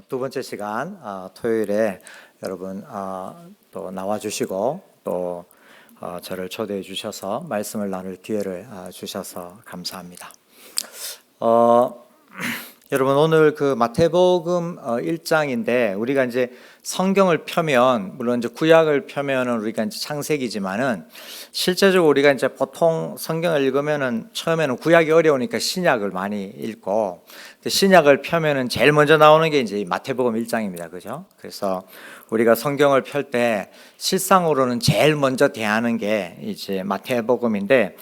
두 번째 시간 토요일에 여러분 또 나와주시고 또 저를 초대해 주셔서 말씀을 나눌 기회를 주셔서 감사합니다. 여러분 오늘 그 마태복음 1장인데 우리가 이제 성경을 펴면 물론 이제 구약을 펴면은 우리가 이제 창세기지만은 실제적으로 우리가 이제 보통 성경을 읽으면은 처음에는 구약이 어려우니까 신약을 많이 읽고 신약을 펴면은 제일 먼저 나오는 게 이제 마태복음 1장입니다. 그죠? 그래서 우리가 성경을 펼 때 실상으로는 제일 먼저 대하는 게 이제 마태복음인데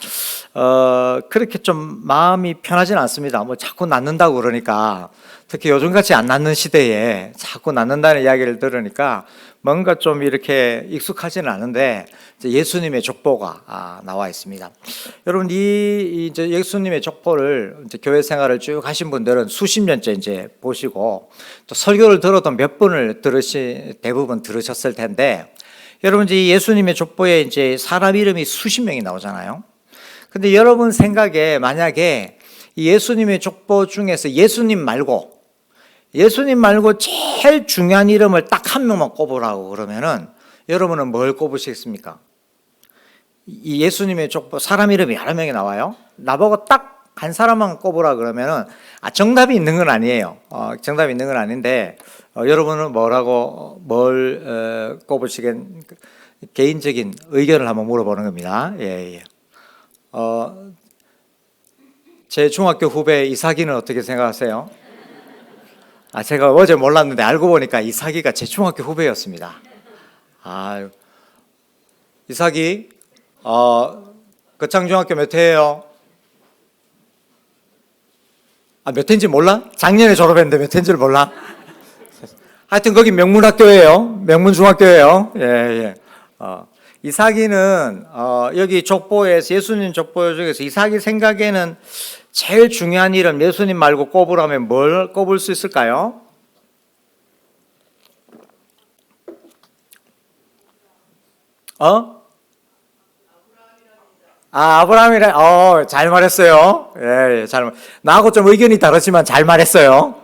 그렇게 좀 마음이 편하지는 않습니다. 뭐 자꾸 낳는다고 그러니까 특히 요즘같이 안 낳는 시대에 자꾸 낳는다는 이야기를 들으니까 뭔가 좀 이렇게 익숙하지는 않은데 예수님의 족보가 나와 있습니다. 여러분 이제 예수님의 족보를 이제 교회 생활을 쭉 하신 분들은 수십 년째 이제 보시고 또 설교를 들어도 몇 번을 대부분 들으셨을 텐데 여러분 이제 예수님의 족보에 이제 사람 이름이 수십 명이 나오잖아요. 근데 여러분 생각에 만약에 예수님의 족보 중에서 예수님 말고 제일 중요한 이름을 딱 한 명만 꼽으라고 그러면은 여러분은 뭘 꼽으시겠습니까? 이 예수님의 족보 사람 이름이 여러 명이 나와요. 나보고 딱 한 사람만 꼽으라 그러면은 정답이 있는 건 아니에요. 정답이 있는 건 아닌데 여러분은 뭘 꼽으시겠? 개인적인 의견을 한번 물어보는 겁니다. 예. 제 중학교 후배 이삭이는 어떻게 생각하세요? 제가 어제 몰랐는데 알고 보니까 이삭이가 제 중학교 후배였습니다. 이삭이 거창중학교 몇 회예요? 몇 회인지 몰라? 작년에 졸업했는데 몇 회인지를 몰라? 하여튼 거기 명문학교예요. 명문중학교예요. 예. 이삭이는 여기 족보에서 예수님 족보 중에서 이삭이 생각에는 제일 중요한 이름 예수님 말고 꼽으라면 뭘 꼽을 수 있을까요? 아브라함이래. 잘 말했어요. 예, 나하고 좀 의견이 다르지만 잘 말했어요.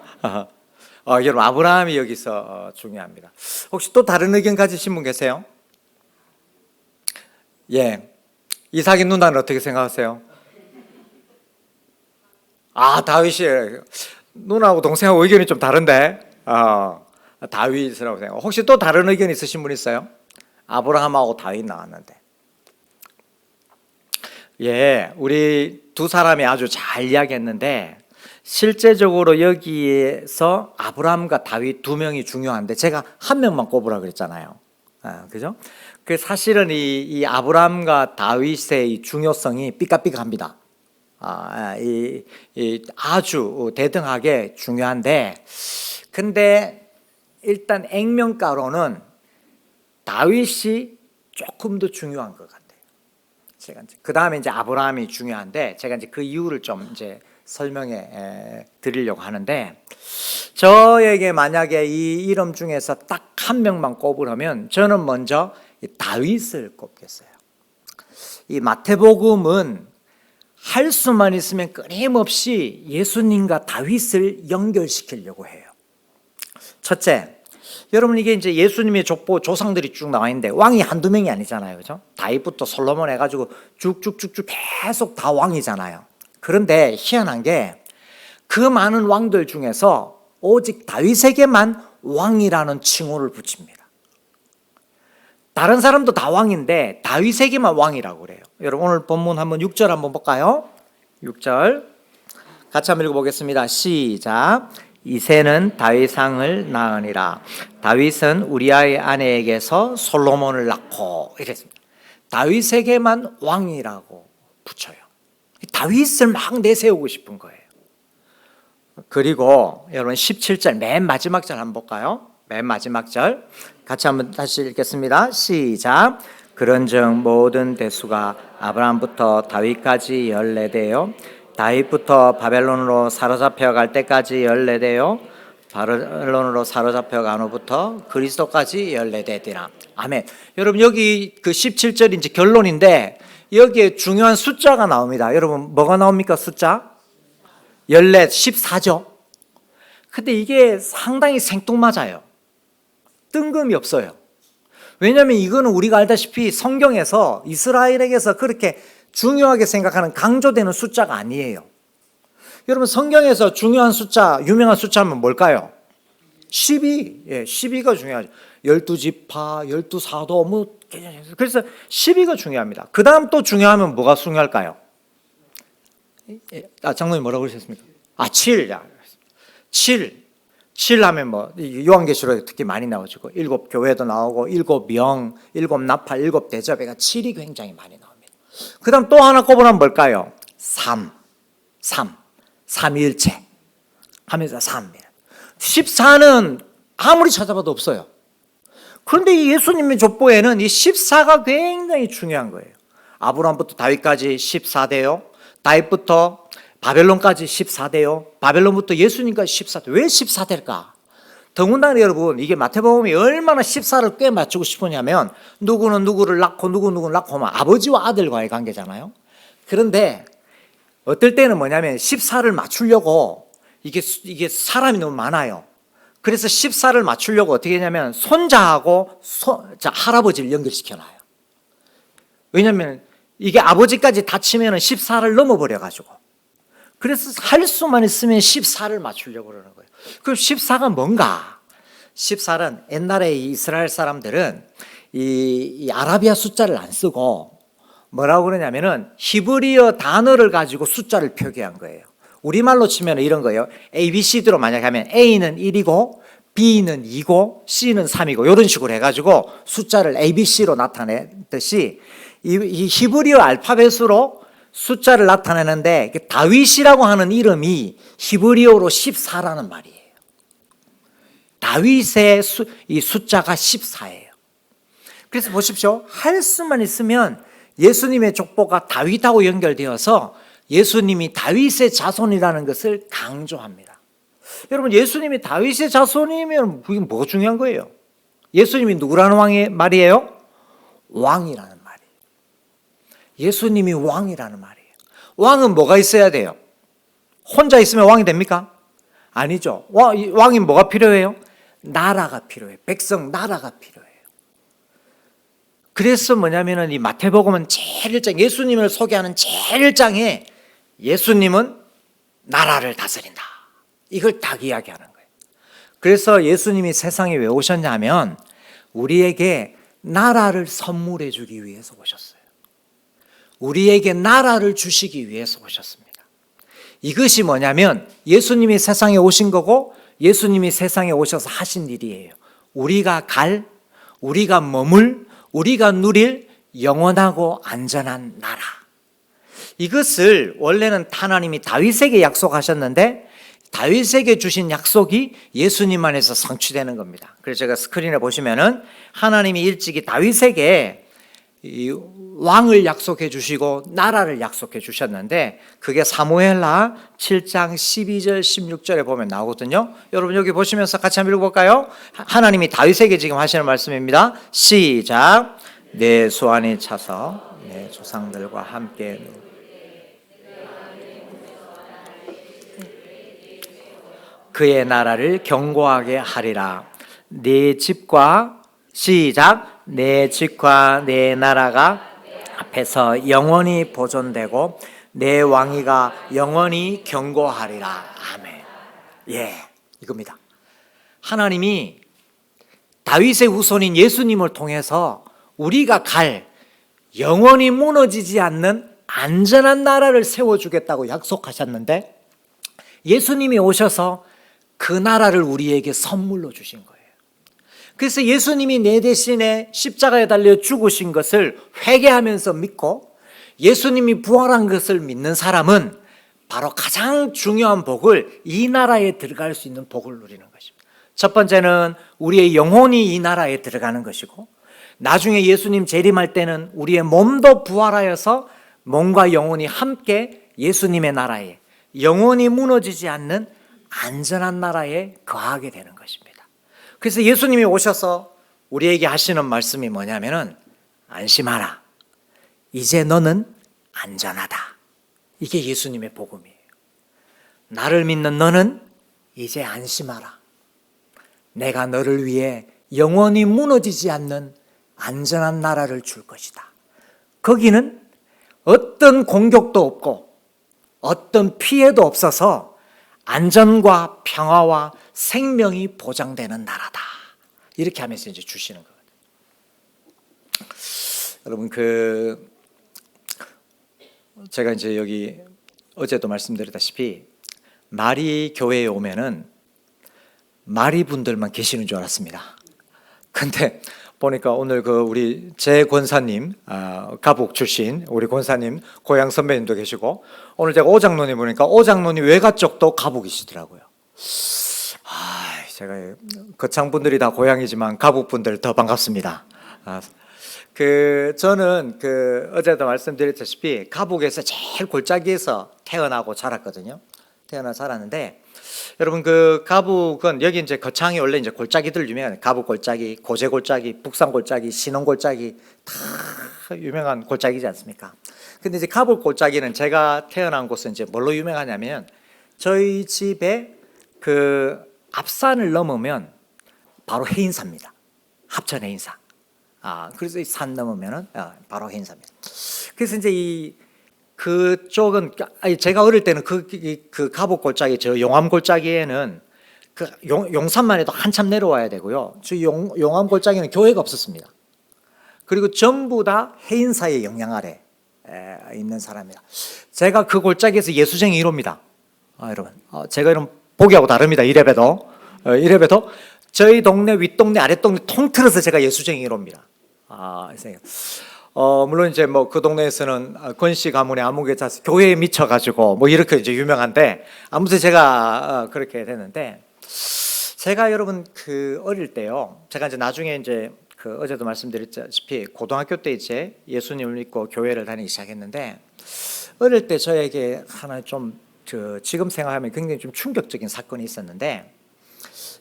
여러분 아브라함이 여기서 중요합니다. 혹시 또 다른 의견 가지신 분 계세요? 예, 이삭의 누나는 어떻게 생각하세요? 다윗이 누나하고 동생하고 의견이 좀 다른데 다윗이라고 생각. 혹시 또 다른 의견 있으신 분 있어요? 아브라함하고 다윗 나왔는데. 예, 우리 두 사람이 아주 잘 이야기했는데 실제적으로 여기에서 아브라함과 다윗 두 명이 중요한데 제가 한 명만 꼽으라 그랬잖아요. 그죠? 그 사실은 이 아브라함과 다윗의 이 중요성이 삐까삐까합니다. 아주 대등하게 중요한데 근데 일단 액면가로는 다윗이 조금 더 중요한 것 같아요. 제가 그 다음에 이제 아브라함이 중요한데 제가 이제 그 이유를 좀 이제 설명해 드리려고 하는데 저에게 만약에 이 이름 중에서 딱 한 명만 꼽으라면 저는 먼저 다윗을 꼽겠어요. 이 마태복음은 할 수만 있으면 끊임없이 예수님과 다윗을 연결시키려고 해요. 첫째, 여러분 이게 이제 예수님의 족보 조상들이 쭉 나와 있는데 왕이 한두 명이 아니잖아요. 그죠? 다윗부터 솔로몬 해가지고 쭉쭉쭉쭉 계속 다 왕이잖아요. 그런데 희한한 게 그 많은 왕들 중에서 오직 다윗에게만 왕이라는 칭호를 붙입니다. 다른 사람도 다 왕인데 다윗에게만 왕이라고 그래요. 여러분 오늘 본문 한번 6절 한번 볼까요? 6절 같이 한번 읽어보겠습니다. 시작. 이새는 다윗상을 낳으니라. 다윗은 우리아의 아내에게서 솔로몬을 낳고 이랬습니다. 다윗에게만 왕이라고 붙여요. 다윗을 막 내세우고 싶은 거예요. 그리고 여러분 17절 맨 마지막 절 한번 볼까요? 맨 마지막 절 같이 한번 다시 읽겠습니다. 시작. 그런즉 모든 대수가 아브라함부터 다윗까지 14대요 다윗부터 바벨론으로 사로잡혀 갈 때까지 14대요 바벨론으로 사로잡혀 간 후부터 그리스도까지 14대더라. 아멘. 여러분 여기 그 17절이 이제 결론인데 여기에 중요한 숫자가 나옵니다. 여러분 뭐가 나옵니까? 숫자? 14, 14죠. 근데 이게 상당히 생뚱맞아요. 뜬금이 없어요. 왜냐하면 이거는 우리가 알다시피 성경에서 이스라엘에게서 그렇게 중요하게 생각하는 강조되는 숫자가 아니에요. 여러분 성경에서 중요한 숫자, 유명한 숫자는 뭘까요? 12. 예, 12가 중요하죠. 12지파, 12사도 뭐 그래서 12가 중요합니다. 그 다음 또 중요하면 뭐가 중요할까요? 장로님 뭐라고 그러셨습니까? 7. 7 하면 뭐 요한계시록에 특히 많이 나오고 7 교회도 나오고 7 명, 7 나팔, 7 대접회가 7이 굉장히 많이 나옵니다. 그 다음 또 하나 꼽으면 뭘까요? 3일체 하면서 3입니다. 14는 아무리 찾아봐도 없어요. 그런데 이 예수님의 족보에는 이 14가 굉장히 중요한 거예요. 아브라함부터 다윗까지 14대요. 다윗부터 바벨론까지 14대요. 바벨론부터 예수님까지 14대. 왜 14대일까? 더군다나 여러분 이게 마태복음이 얼마나 14를 꽤 맞추고 싶으냐면 누구는 누구를 낳고 누구는 낳고 하면 아버지와 아들과의 관계잖아요. 그런데 어떨 때는 뭐냐면 14를 맞추려고 이게 사람이 너무 많아요. 그래서 14를 맞추려고 어떻게 하냐면 손자하고 할아버지를 연결시켜놔요. 왜냐하면 이게 아버지까지 다 치면 14를 넘어버려가지고. 그래서 할 수만 있으면 14를 맞추려고 그러는 거예요. 그럼 14가 뭔가? 14는 옛날에 이스라엘 사람들은 이 아라비아 숫자를 안 쓰고 뭐라고 그러냐면은 히브리어 단어를 가지고 숫자를 표기한 거예요. 우리말로 치면 이런 거예요. A, B, C로 만약에 하면 A는 1이고 B는 2고 C는 3이고 이런 식으로 해가지고 숫자를 A, B, C로 나타내듯이 이 히브리어 알파벳으로 숫자를 나타내는데 다윗이라고 하는 이름이 히브리어로 14라는 말이에요. 다윗의 이 숫자가 14예요. 그래서 보십시오. 할 수만 있으면 예수님의 족보가 다윗하고 연결되어서 예수님이 다윗의 자손이라는 것을 강조합니다. 여러분 예수님이 다윗의 자손이면 그게 뭐가 중요한 거예요? 예수님이 누구라는 왕의 말이에요? 왕이라는 말이에요. 예수님이 왕이라는 말이에요. 왕은 뭐가 있어야 돼요? 혼자 있으면 왕이 됩니까? 아니죠. 왕이 뭐가 필요해요? 나라가 필요해요. 백성 나라가 필요해요. 그래서 뭐냐면은 이 마태복음은 제일 1장 예수님을 소개하는 제일 1장에 예수님은 나라를 다스린다. 이걸 딱 이야기하는 거예요. 그래서 예수님이 세상에 왜 오셨냐면 우리에게 나라를 선물해 주기 위해서 오셨어요. 우리에게 나라를 주시기 위해서 오셨습니다. 이것이 뭐냐면 예수님이 세상에 오신 거고 예수님이 세상에 오셔서 하신 일이에요. 우리가 우리가 머물, 우리가 누릴 영원하고 안전한 나라. 이것을 원래는 하나님이 다윗에게 약속하셨는데 다윗에게 주신 약속이 예수님 안에서 성취되는 겁니다. 그래서 제가 스크린에 보시면은 하나님이 일찍이 다윗에게 이 왕을 약속해 주시고 나라를 약속해 주셨는데 그게 사무엘하 7장 12절 16절에 보면 나오거든요. 여러분 여기 보시면서 같이 한번 읽어볼까요? 하나님이 다윗에게 지금 하시는 말씀입니다. 시작. 내 소환이 차서 내 조상들과 함께 그의 나라를 견고하게 하리라. 내 집과 시작. 내 집과 내 나라가 앞에서 영원히 보존되고 내 왕위가 영원히 견고하리라. 아멘. 예, 이겁니다. 하나님이 다윗의 후손인 예수님을 통해서 우리가 영원히 무너지지 않는 안전한 나라를 세워주겠다고 약속하셨는데 예수님이 오셔서 그 나라를 우리에게 선물로 주신 거예요. 그래서 예수님이 내 대신에 십자가에 달려 죽으신 것을 회개하면서 믿고 예수님이 부활한 것을 믿는 사람은 바로 가장 중요한 복을 이 나라에 들어갈 수 있는 복을 누리는 것입니다. 첫 번째는 우리의 영혼이 이 나라에 들어가는 것이고 나중에 예수님 재림할 때는 우리의 몸도 부활하여서 몸과 영혼이 함께 예수님의 나라에 영원히 무너지지 않는 안전한 나라에 거하게 되는 것입니다. 그래서 예수님이 오셔서 우리에게 하시는 말씀이 뭐냐면은 안심하라. 이제 너는 안전하다. 이게 예수님의 복음이에요. 나를 믿는 너는 이제 안심하라. 내가 너를 위해 영원히 무너지지 않는 안전한 나라를 줄 것이다. 거기는 어떤 공격도 없고 어떤 피해도 없어서 안전과 평화와 생명이 보장되는 나라다. 이렇게 하면서 이제 주시는 거예요. 여러분, 제가 이제 여기 어제도 말씀드렸다시피 마리 교회에 오면은 마리 분들만 계시는 줄 알았습니다. 근데 보니까 오늘 우리 제 권사님, 가북 출신 우리 권사님 고향 선배님도 계시고, 오늘 제가 오장로님 보니까 오장로님 외가 쪽도 가북이시더라고요. 제가 거창 분들이 다 고향이지만 가북 분들 더 반갑습니다. 저는 어제도 말씀드렸다시피 가북에서 제일 골짜기에서 태어나고 자랐거든요. 자랐는데, 여러분 가북은 여기 이제 거창이 원래 이제 골짜기들 유명해요. 가북 골짜기, 고제 골짜기, 북산 골짜기, 신원 골짜기 다 유명한 골짜기지 않습니까? 근데 이제 가북 골짜기는 제가 태어난 곳은 이제 뭘로 유명하냐면, 저희 집에 앞산을 넘으면 바로 해인사입니다. 합천 해인사. 그래서 이 산 넘으면은 바로 해인사입니다. 그래서 이제 그쪽은 제가 어릴 때는 그 가북 골짜기, 저 용암 골짜기에는 용산만 해도 한참 내려와야 되고요. 저 용암 골짜기는 교회가 없었습니다. 그리고 전부 다 해인사의 영향 아래 있는 사람이다. 제가 그 골짜기에서 예수쟁이 1호입니다. 여러분, 제가 이런 보기하고 다릅니다. 이래봬도 저희 동네 윗동네 아랫동네 통틀어서 제가 예수쟁이 1호입니다. 물론 이제 그 동네에서는 권씨 가문의 아무개 자서 교회에 미쳐가지고 이렇게 이제 유명한데, 아무튼 제가 그렇게 됐는데, 제가 여러분 어릴 때요, 제가 이제 나중에 이제 어제도 말씀드렸다시피 고등학교 때 이제 예수님을 믿고 교회를 다니기 시작했는데, 어릴 때 저에게 하나 좀 지금 생각하면 굉장히 좀 충격적인 사건이 있었는데,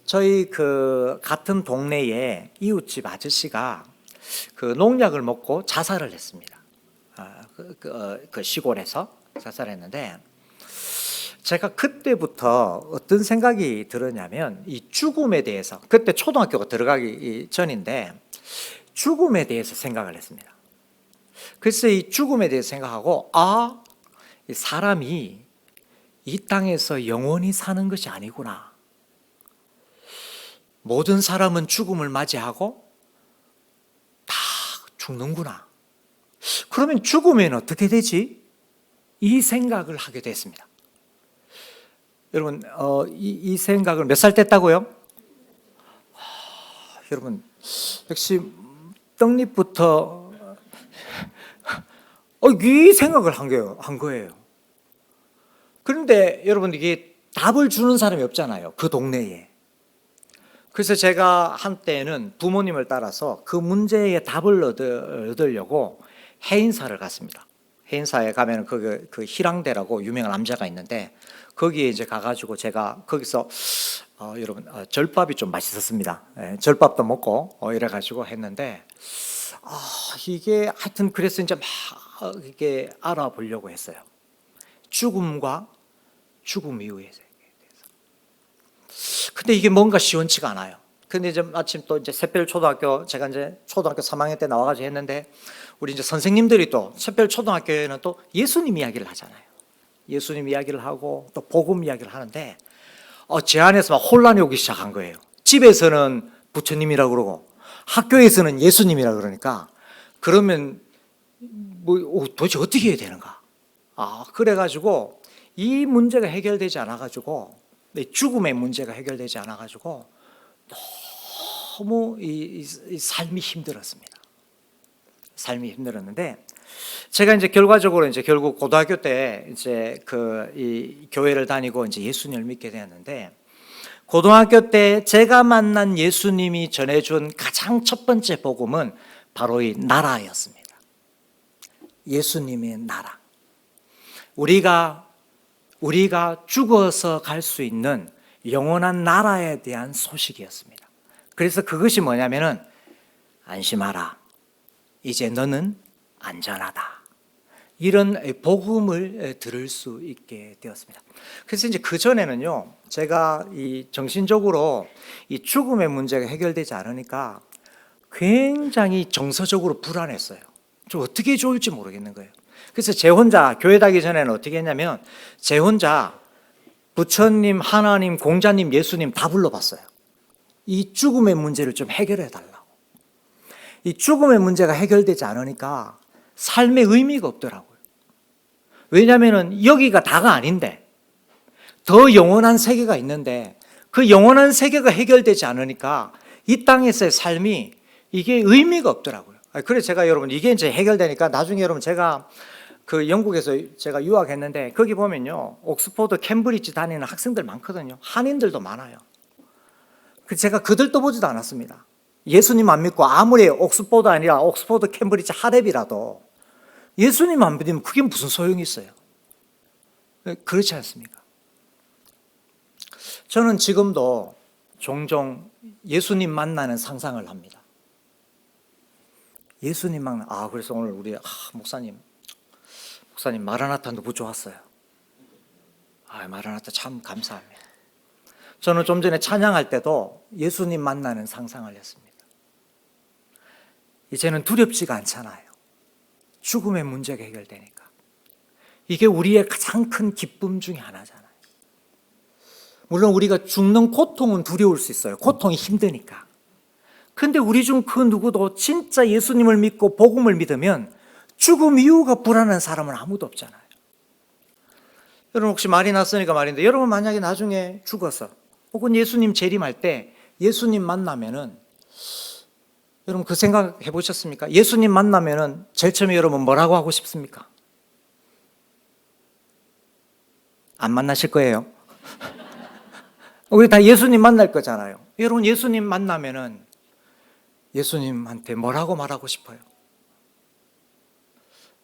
저희 같은 동네에 이웃집 아저씨가 농약을 먹고 자살을 했습니다. 시골에서 자살했는데, 제가 그때부터 어떤 생각이 들었냐면, 이 죽음에 대해서, 그때 초등학교가 들어가기 전인데 죽음에 대해서 생각을 했습니다. 그래서 이 죽음에 대해서 생각하고, 이 사람이 이 땅에서 영원히 사는 것이 아니구나. 모든 사람은 죽음을 맞이하고 다 죽는구나. 그러면 죽으면 어떻게 되지? 이 생각을 하게 됐습니다. 여러분, 이 생각을 몇 살 때 했다고요? 여러분, 역시 떡잎부터 이 생각을 한 거예요. 그런데 여러분, 이게 답을 주는 사람이 없잖아요, 그 동네에. 그래서 제가 한때는 부모님을 따라서 그 문제의 답을 얻으려고 해인사를 갔습니다. 해인사에 가면 그 희랑대라고 유명한 남자가 있는데, 거기에 이제 가가지고 제가 거기서 여러분 절밥이 좀 맛있었습니다. 절밥도 먹고 이래가지고 했는데, 이게 하여튼 그래서 이제 막 이게 알아보려고 했어요. 죽음과 죽음 이후에 대해서. 근데 이게 뭔가 시원치가 않아요. 근데 이제 마침 또 이제 샛별 초등학교, 제가 이제 초등학교 3학년 때 나와가지고 했는데, 우리 이제 선생님들이 또 샛별 초등학교에는 또 예수님 이야기를 하잖아요. 예수님 이야기를 하고 또 복음 이야기를 하는데, 제 안에서 막 혼란이 오기 시작한 거예요. 집에서는 부처님이라고 그러고 학교에서는 예수님이라고 그러니까, 그러면 도대체 어떻게 해야 되는가? 그래가지고 이 문제가 해결되지 않아가지고, 죽음의 문제가 해결되지 않아가지고 너무 이 삶이 힘들었습니다. 삶이 힘들었는데, 제가 이제 결과적으로 이제 결국 고등학교 때 이제 이 교회를 다니고 이제 예수님을 믿게 되었는데, 고등학교 때 제가 만난 예수님이 전해준 가장 첫 번째 복음은 바로 이 나라였습니다. 예수님의 나라. 우리가 죽어서 갈 수 있는 영원한 나라에 대한 소식이었습니다. 그래서 그것이 뭐냐면은, 안심하라. 이제 너는 안전하다. 이런 복음을 들을 수 있게 되었습니다. 그래서 이제 그 전에는요, 제가 이 정신적으로 이 죽음의 문제가 해결되지 않으니까 굉장히 정서적으로 불안했어요. 좀 어떻게 좋을지 모르겠는 거예요. 그래서 제 혼자 교회 다니기 전에는 어떻게 했냐면 제 혼자 부처님, 하나님, 공자님, 예수님 다 불러봤어요. 이 죽음의 문제를 좀 해결해 달라고. 이 죽음의 문제가 해결되지 않으니까 삶에 의미가 없더라고요. 왜냐하면 여기가 다가 아닌데 더 영원한 세계가 있는데 그 영원한 세계가 해결되지 않으니까 이 땅에서의 삶이 이게 의미가 없더라고요. 그래서 제가 여러분 이게 이제 해결되니까 나중에 여러분 제가 그 영국에서 제가 유학했는데 거기 보면요 옥스포드, 캠브리지 다니는 학생들 많거든요. 한인들도 많아요. 제가 그들도 보지도 않았습니다. 예수님 안 믿고 아무리 옥스포드 아니라 옥스포드, 캠브리지, 하랩이라도 예수님 안 믿으면 그게 무슨 소용이 있어요? 그렇지 않습니까? 저는 지금도 종종 예수님 만나는 상상을 합니다. 예수님 만나. 그래서 오늘 우리 목사님 마라나타 너무 좋았어요. 마라나타 참 감사합니다. 저는 좀 전에 찬양할 때도 예수님 만나는 상상을 했습니다. 이제는 두렵지가 않잖아요. 죽음의 문제가 해결되니까. 이게 우리의 가장 큰 기쁨 중에 하나잖아요. 물론 우리가 죽는 고통은 두려울 수 있어요. 고통이 힘드니까. 근데 우리 중 그 누구도 진짜 예수님을 믿고 복음을 믿으면 죽음 이후가 불안한 사람은 아무도 없잖아요. 여러분 혹시 말이 났으니까 말인데 여러분 만약에 나중에 죽어서 혹은 예수님 재림할 때 예수님 만나면은 여러분 그 생각 해보셨습니까? 예수님 만나면은 제일 처음에 여러분 뭐라고 하고 싶습니까? 안 만나실 거예요. 우리 다 예수님 만날 거잖아요. 여러분 예수님 만나면은 예수님한테 뭐라고 말하고 싶어요?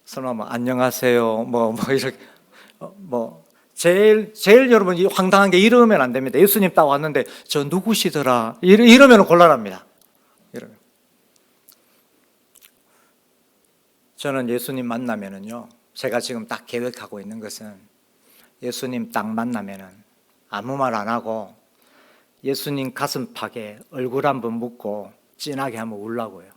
설마 뭐 안녕하세요 이렇게 제일 여러분 황당한 게 이러면 안 됩니다. 예수님 딱 왔는데 저 누구시더라 이러면 곤란합니다. 이러면. 저는 예수님 만나면은요 제가 지금 딱 계획하고 있는 것은 예수님 딱 만나면은 아무 말 안 하고 예수님 가슴팍에 얼굴 한번 묻고 진하게 한번 울라고요.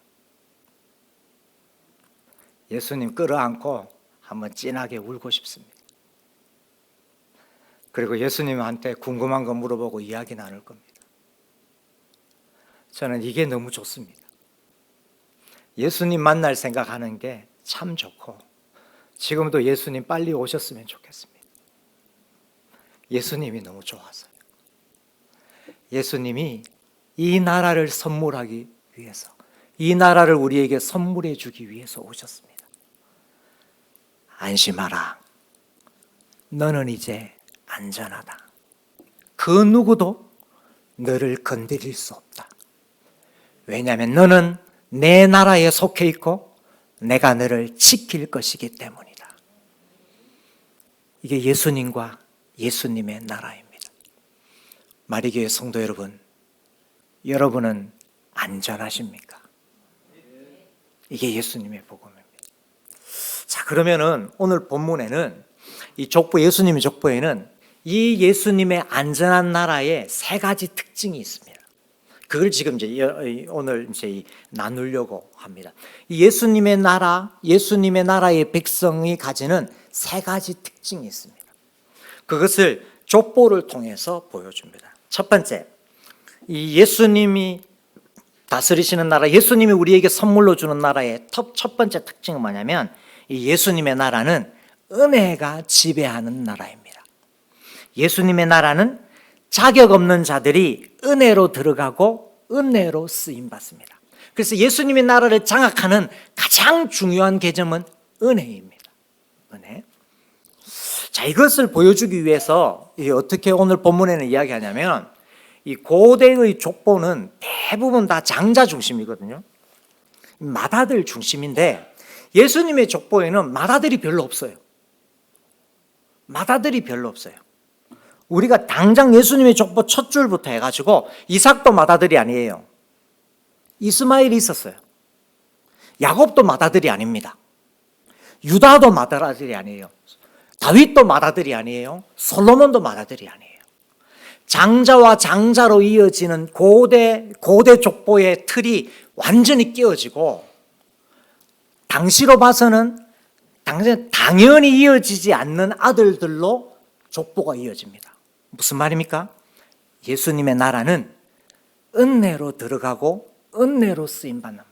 예수님 끌어안고 한번 진하게 울고 싶습니다. 그리고 예수님한테 궁금한 거 물어보고 이야기 나눌 겁니다. 저는 이게 너무 좋습니다. 예수님 만날 생각하는 게 참 좋고 지금도 예수님 빨리 오셨으면 좋겠습니다. 예수님이 너무 좋아서요. 예수님이 이 나라를 선물하기 위해서 이 나라를 우리에게 선물해 주기 위해서 오셨습니다. 안심하라. 너는 이제 안전하다. 그 누구도 너를 건드릴 수 없다. 왜냐하면 너는 내 나라에 속해 있고 내가 너를 지킬 것이기 때문이다. 이게 예수님과 예수님의 나라입니다. 마리교회 성도 여러분, 여러분은 안전하십니까? 이게 예수님의 복음입니다. 자, 그러면은 오늘 본문에는 이 족보, 예수님의 족보에는 이 예수님의 안전한 나라에 세 가지 특징이 있습니다. 그걸 지금 이제 오늘 이제 나누려고 합니다. 이 예수님의 나라, 예수님의 나라의 백성이 가지는 세 가지 특징이 있습니다. 그것을 족보를 통해서 보여줍니다. 첫 번째, 이 예수님이 다스리시는 나라, 예수님이 우리에게 선물로 주는 나라의 첫 번째 특징은 뭐냐면 이 예수님의 나라는 은혜가 지배하는 나라입니다. 예수님의 나라는 자격 없는 자들이 은혜로 들어가고 은혜로 쓰임 받습니다. 그래서 예수님의 나라를 장악하는 가장 중요한 개념은 은혜입니다. 은혜. 자, 이것을 보여주기 위해서 어떻게 오늘 본문에는 이야기하냐면 이 고대의 족보는 대부분 다 장자 중심이거든요. 맏아들 중심인데 예수님의 족보에는 맏아들이 별로 없어요. 맏아들이 별로 없어요. 우리가 당장 예수님의 족보 첫 줄부터 해가지고 이삭도 맏아들이 아니에요. 이스마엘이 있었어요. 야곱도 맏아들이 아닙니다. 유다도 맏아들이 아니에요. 다윗도 맏아들이 아니에요. 솔로몬도 맏아들이 아니에요. 장자와 장자로 이어지는 고대 족보의 틀이 완전히 깨어지고, 당시로 봐서는 당연히 이어지지 않는 아들들로 족보가 이어집니다. 무슨 말입니까? 예수님의 나라는 은혜로 들어가고 은혜로 쓰임받는 말.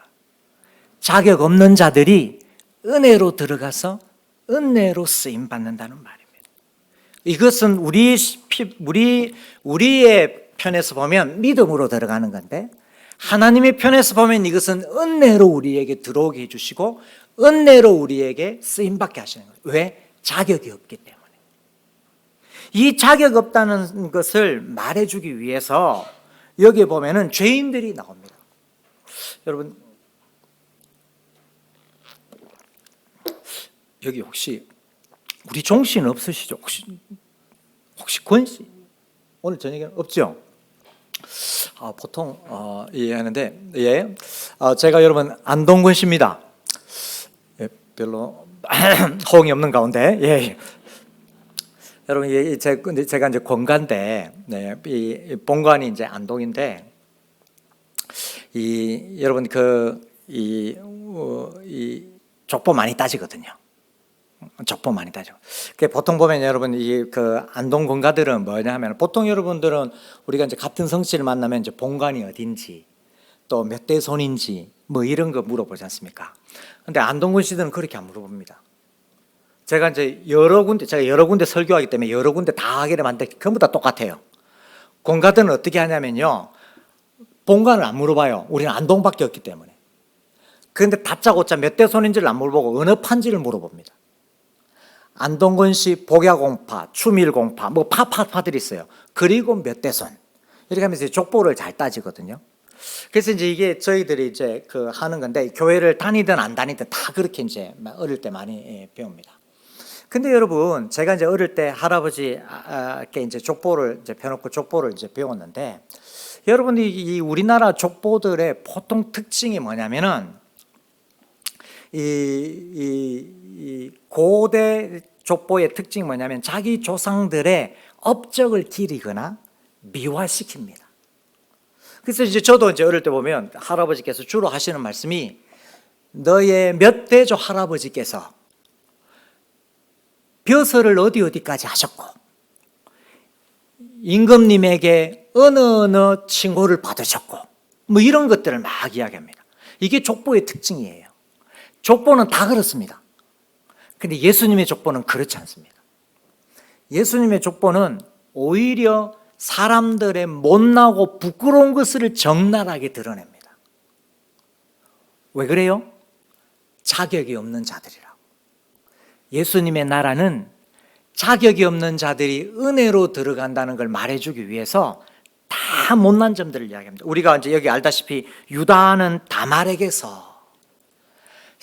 자격 없는 자들이 은혜로 들어가서 은혜로 쓰임받는다는 말입니다. 이것은 우리의 편에서 보면 믿음으로 들어가는 건데, 하나님의 편에서 보면 이것은 은혜로 우리에게 들어오게 해주시고 은혜로 우리에게 쓰임받게 하시는 거예요. 왜? 자격이 없기 때문에. 이 자격 없다는 것을 말해주기 위해서 여기 보면은 죄인들이 나옵니다. 여러분, 여기 혹시 우리 종씨는 없으시죠? 혹시 권씨 오늘 저녁에는 없죠? 보통 이해하는데, 예, 제가 여러분 안동권 씨입니다. 예, 별로 호응이 없는 가운데, 예. 여러분, 제가 이제 권가인데, 네, 이 본관이 이제 안동인데, 여러분 이 족보 많이 따지거든요. 족보 많이 따져. 보통 보면 여러분 안동 권가들은 뭐냐 하면, 보통 여러분들은 우리가 이제 같은 성씨를 만나면 이제 본관이 어딘지 또 몇 대 손인지 뭐 이런 거 물어보지 않습니까? 근데 안동권 씨들은 그렇게 안 물어봅니다. 제가 이제 여러 군데 설교하기 때문에 여러 군데 다 하게 되는데 전부 다 똑같아요. 권가들은 어떻게 하냐면요, 본관을 안 물어봐요. 우리는 안동밖에 없기 때문에. 그런데 다짜고짜 몇 대 손인지를 안 물어보고 어느 판지를 물어봅니다. 안동권 씨 복야공파, 추밀공파, 뭐 파들이 있어요. 그리고 몇 대 손. 이렇게 하면서 족보를 잘 따지거든요. 그래서 이제 이게 저희들이 이제 하는 건데, 교회를 다니든 안 다니든 다 그렇게 이제 어릴 때 많이 배웁니다. 근데 여러분, 제가 이제 어릴 때 할아버지께 이제 족보를 이제 펴놓고 족보를 이제 배웠는데, 여러분이 이 우리나라 족보들의 보통 특징이 뭐냐면은, 이 고대 족보의 특징이 뭐냐면 자기 조상들의 업적을 기리거나 미화시킵니다. 그래서 이제 저도 이제 어릴 때 보면 할아버지께서 주로 하시는 말씀이, 너의 몇 대조 할아버지께서 벼슬을 어디까지 하셨고 임금님에게 어느 칭호를 받으셨고 뭐 이런 것들을 막 이야기합니다. 이게 족보의 특징이에요. 족보는 다 그렇습니다. 근데 예수님의 족보는 그렇지 않습니다. 예수님의 족보는 오히려 사람들의 못나고 부끄러운 것을 적나라하게 드러냅니다. 왜 그래요? 자격이 없는 자들이라고. 예수님의 나라는 자격이 없는 자들이 은혜로 들어간다는 걸 말해주기 위해서 다 못난 점들을 이야기합니다. 우리가 이제 여기 알다시피 유다는 다말에게서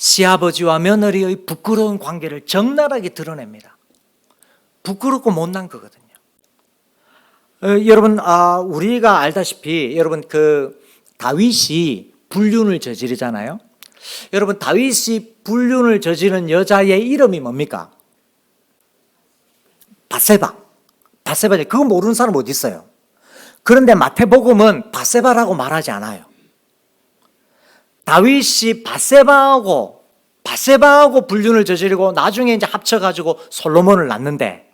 시아버지와 며느리의 부끄러운 관계를 적나라하게 드러냅니다. 부끄럽고 못난 거거든요. 여러분, 우리가 알다시피 여러분 다윗이 불륜을 저지르잖아요. 여러분, 다윗이 불륜을 저지른 여자의 이름이 뭡니까? 바세바. 그거 모르는 사람 어디 있어요? 그런데 마태복음은 바세바라고 말하지 않아요. 다윗이 바세바하고 불륜을 저지르고 나중에 이제 합쳐가지고 솔로몬을 낳는데,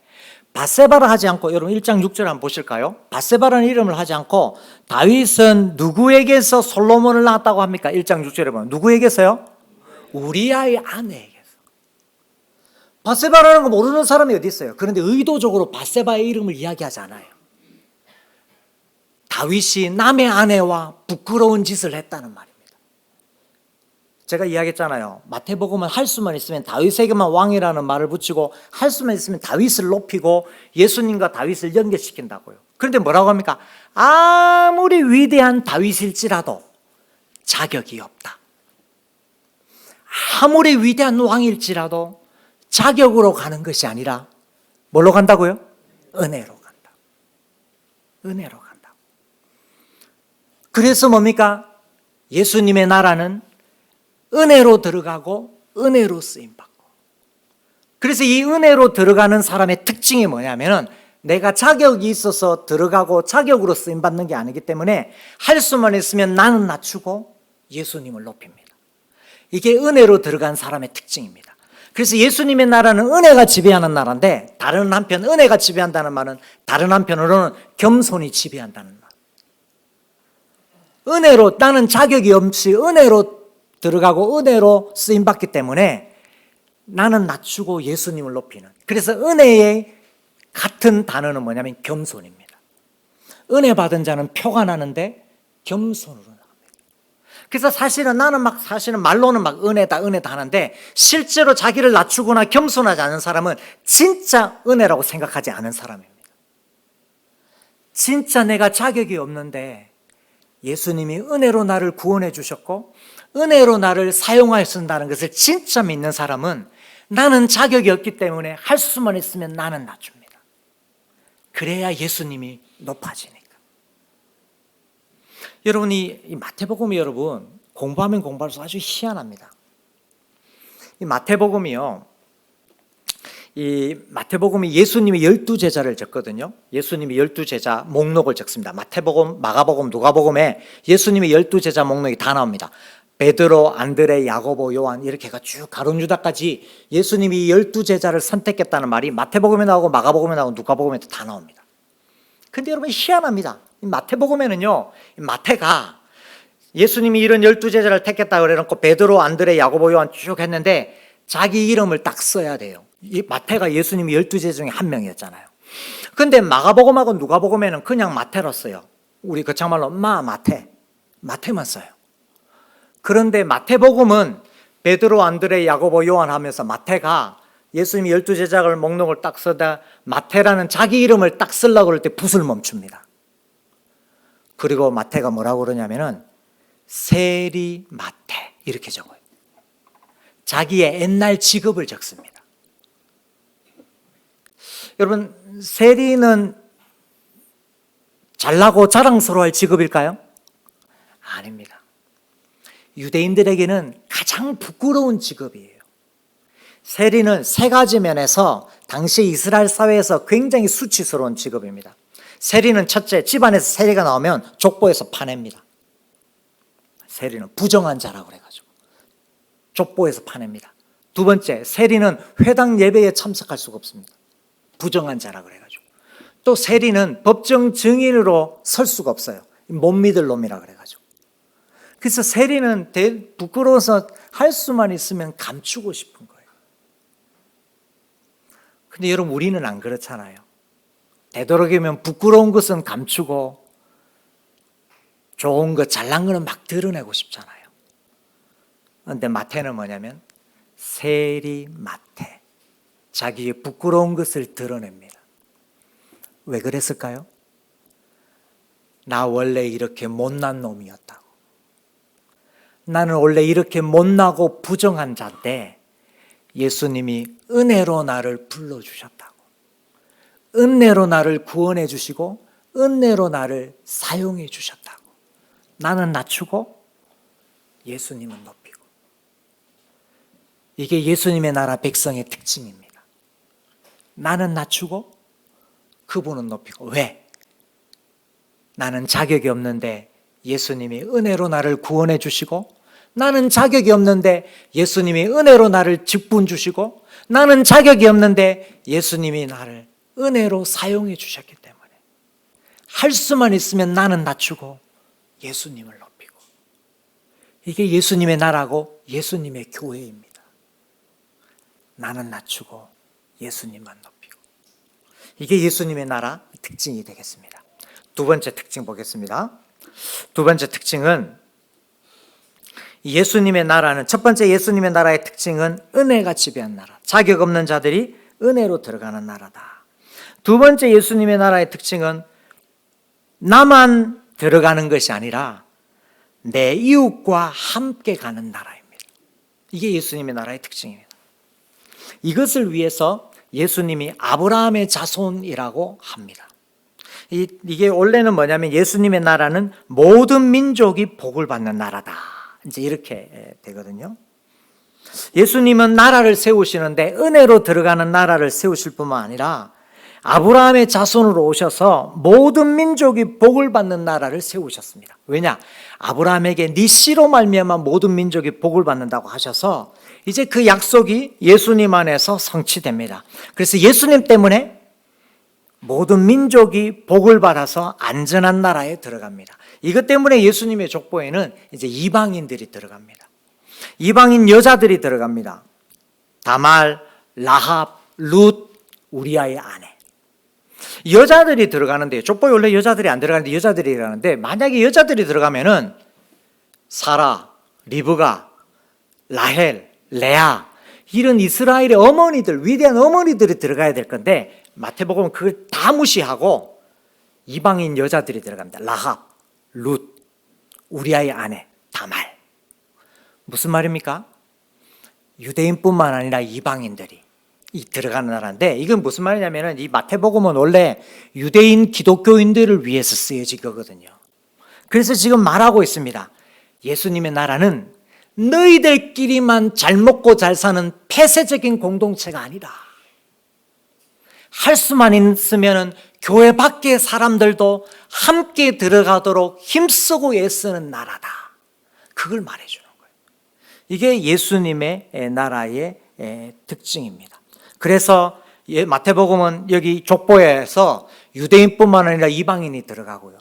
바세바를 하지 않고, 여러분 1장 6절 한번 보실까요? 바세바라는 이름을 하지 않고 다윗은 누구에게서 솔로몬을 낳았다고 합니까? 1장 6절에 보면 누구에게서요? 우리아의 아내에게서. 바세바라는 거 모르는 사람이 어디 있어요? 그런데 의도적으로 바세바의 이름을 이야기하지 않아요. 다윗이 남의 아내와 부끄러운 짓을 했다는 말입니다. 제가 이야기했잖아요. 마태복음은 할 수만 있으면 다윗에게만 왕이라는 말을 붙이고, 할 수만 있으면 다윗을 높이고 예수님과 다윗을 연결시킨다고요. 그런데 뭐라고 합니까? 아무리 위대한 다윗일지라도 자격이 없다. 아무리 위대한 왕일지라도 자격으로 가는 것이 아니라 뭘로 간다고요? 은혜로 간다. 은혜로 간다. 그래서 뭡니까? 예수님의 나라는 은혜로 들어가고 은혜로 쓰임받고. 그래서 이 은혜로 들어가는 사람의 특징이 뭐냐면은 내가 자격이 있어서 들어가고 자격으로 쓰임받는 게 아니기 때문에 할 수만 있으면 나는 낮추고 예수님을 높입니다. 이게 은혜로 들어간 사람의 특징입니다. 그래서 예수님의 나라는 은혜가 지배하는 나라인데, 다른 한편 은혜가 지배한다는 말은 다른 한편으로는 겸손이 지배한다는 말. 은혜로, 나는 자격이 없이 은혜로 들어가고 은혜로 쓰임받기 때문에 나는 낮추고 예수님을 높이는, 그래서 은혜의 같은 단어는 뭐냐면 겸손입니다. 은혜 받은 자는 표가 나는데 겸손으로 나갑니다. 그래서 사실은 나는 사실은 말로는 은혜다 하는데, 실제로 자기를 낮추거나 겸손하지 않은 사람은 진짜 은혜라고 생각하지 않은 사람입니다. 진짜 내가 자격이 없는데 예수님이 은혜로 나를 구원해 주셨고 은혜로 나를 사용하신다는 것을 진짜 믿는 사람은, 나는 자격이 없기 때문에 할 수만 있으면 나는 낮춥니다. 그래야 예수님이 높아지니까. 여러분이 이 마태복음이, 여러분 공부하면 공부할수록 아주 희한합니다. 이 마태복음이요, 이 마태복음이 예수님이 12제자를 적거든요. 예수님이 12제자 목록을 적습니다. 마태복음, 마가복음, 누가복음에 예수님이 12제자 목록이 다 나옵니다. 베드로, 안드레, 야고보, 요한 이렇게 해가 쭉 가룟 유다까지 예수님이 12제자를 선택했다는 말이 마태복음에 나오고 마가복음에 나오고 누가복음에도 다 나옵니다. 근데 여러분 희한합니다. 이 마태복음에는요, 마태가 예수님이 이런 12제자를 택했다고 그래놓고 베드로, 안드레, 야고보, 요한 쭉 했는데 자기 이름을 딱 써야 돼요. 이 마태가 예수님이 12제자 중에 한 명이었잖아요. 근데 마가복음하고 누가복음에는 그냥 마태로 써요. 우리 거창말로 마태만 써요. 그런데 마태복음은 베드로, 안드레, 야고보, 요한 하면서 마태가 예수님이 12제자를 목록을 딱 쓰다 마태라는 자기 이름을 딱 쓰려고 그럴 때 붓을 멈춥니다. 그리고 마태가 뭐라고 그러냐면은 세리 마태 이렇게 적어요. 자기의 옛날 직업을 적습니다. 여러분, 세리는 잘나고 자랑스러워할 직업일까요? 아닙니다. 유대인들에게는 가장 부끄러운 직업이에요. 세리는 세 가지 면에서 당시 이스라엘 사회에서 굉장히 수치스러운 직업입니다. 세리는 첫째, 집안에서 세리가 나오면 족보에서 파냅니다. 세리는 부정한 자라고 그래가지고 족보에서 파냅니다. 두 번째, 세리는 회당 예배에 참석할 수가 없습니다. 부정한 자라고 그래가지고. 또 세리는 법정 증인으로 설 수가 없어요. 못 믿을 놈이라 그래가지고. 그래서 세리는 부끄러워서 할 수만 있으면 감추고 싶은 거예요. 근데 여러분, 우리는 안 그렇잖아요. 되도록이면 부끄러운 것은 감추고 좋은 것, 잘난 거는 막 드러내고 싶잖아요. 그런데 마태는 뭐냐면 세리 마태, 자기의 부끄러운 것을 드러냅니다. 왜 그랬을까요? 나 원래 이렇게 못난 놈이었다고. 나는 원래 이렇게 못나고 부정한 자인데 예수님이 은혜로 나를 불러주셨다고. 은혜로 나를 구원해 주시고 은혜로 나를 사용해 주셨다고. 나는 낮추고 예수님은 높이고. 이게 예수님의 나라 백성의 특징입니다. 나는 낮추고 그분은 높이고. 왜? 나는 자격이 없는데 예수님이 은혜로 나를 구원해 주시고, 나는 자격이 없는데 예수님이 은혜로 나를 직분 주시고, 나는 자격이 없는데 예수님이 나를 은혜로 사용해 주셨기 때문에 할 수만 있으면 나는 낮추고 예수님을 높이고. 이게 예수님의 나라고 예수님의 교회입니다. 나는 낮추고 예수님만 높이고. 이게 예수님의 나라 특징이 되겠습니다. 두 번째 특징 보겠습니다. 두 번째 특징은, 예수님의 나라는, 첫 번째 예수님의 나라의 특징은 은혜가 지배한 나라, 자격 없는 자들이 은혜로 들어가는 나라다. 두 번째 예수님의 나라의 특징은 나만 들어가는 것이 아니라 내 이웃과 함께 가는 나라입니다. 이게 예수님의 나라의 특징입니다. 이것을 위해서 예수님이 아브라함의 자손이라고 합니다. 이게 원래는 뭐냐면 예수님의 나라는 모든 민족이 복을 받는 나라다, 이제 이렇게 되거든요. 예수님은 나라를 세우시는데 은혜로 들어가는 나라를 세우실 뿐만 아니라 아브라함의 자손으로 오셔서 모든 민족이 복을 받는 나라를 세우셨습니다. 왜냐? 아브라함에게 네 씨로 말미암아 모든 민족이 복을 받는다고 하셔서 이제 그 약속이 예수님 안에서 성취됩니다. 그래서 예수님 때문에 모든 민족이 복을 받아서 안전한 나라에 들어갑니다. 이것 때문에 예수님의 족보에는 이제 이방인들이 들어갑니다. 이방인 여자들이 들어갑니다. 다말, 라합, 룻, 우리아의 아내. 여자들이 들어가는데, 족보에 원래 여자들이 안 들어가는데 여자들이 들어가는데, 만약에 여자들이 들어가면은 사라, 리브가, 라헬, 레아, 이런 이스라엘의 어머니들, 위대한 어머니들이 들어가야 될 건데, 마태복음은 그걸 다 무시하고 이방인 여자들이 들어갑니다. 라합, 룻, 우리아의 아내, 다말. 무슨 말입니까? 유대인뿐만 아니라 이방인들이 들어가는 나라인데, 이건 무슨 말이냐면은 이 마태복음은 원래 유대인 기독교인들을 위해서 쓰여진 거거든요. 그래서 지금 말하고 있습니다. 예수님의 나라는 너희들끼리만 잘 먹고 잘 사는 폐쇄적인 공동체가 아니라 할 수만 있으면은 교회 밖의 사람들도 함께 들어가도록 힘쓰고 애쓰는 나라다. 그걸 말해주는 거예요. 이게 예수님의 나라의 특징입니다. 그래서 마태복음은 여기 족보에서 유대인뿐만 아니라 이방인이 들어가고요.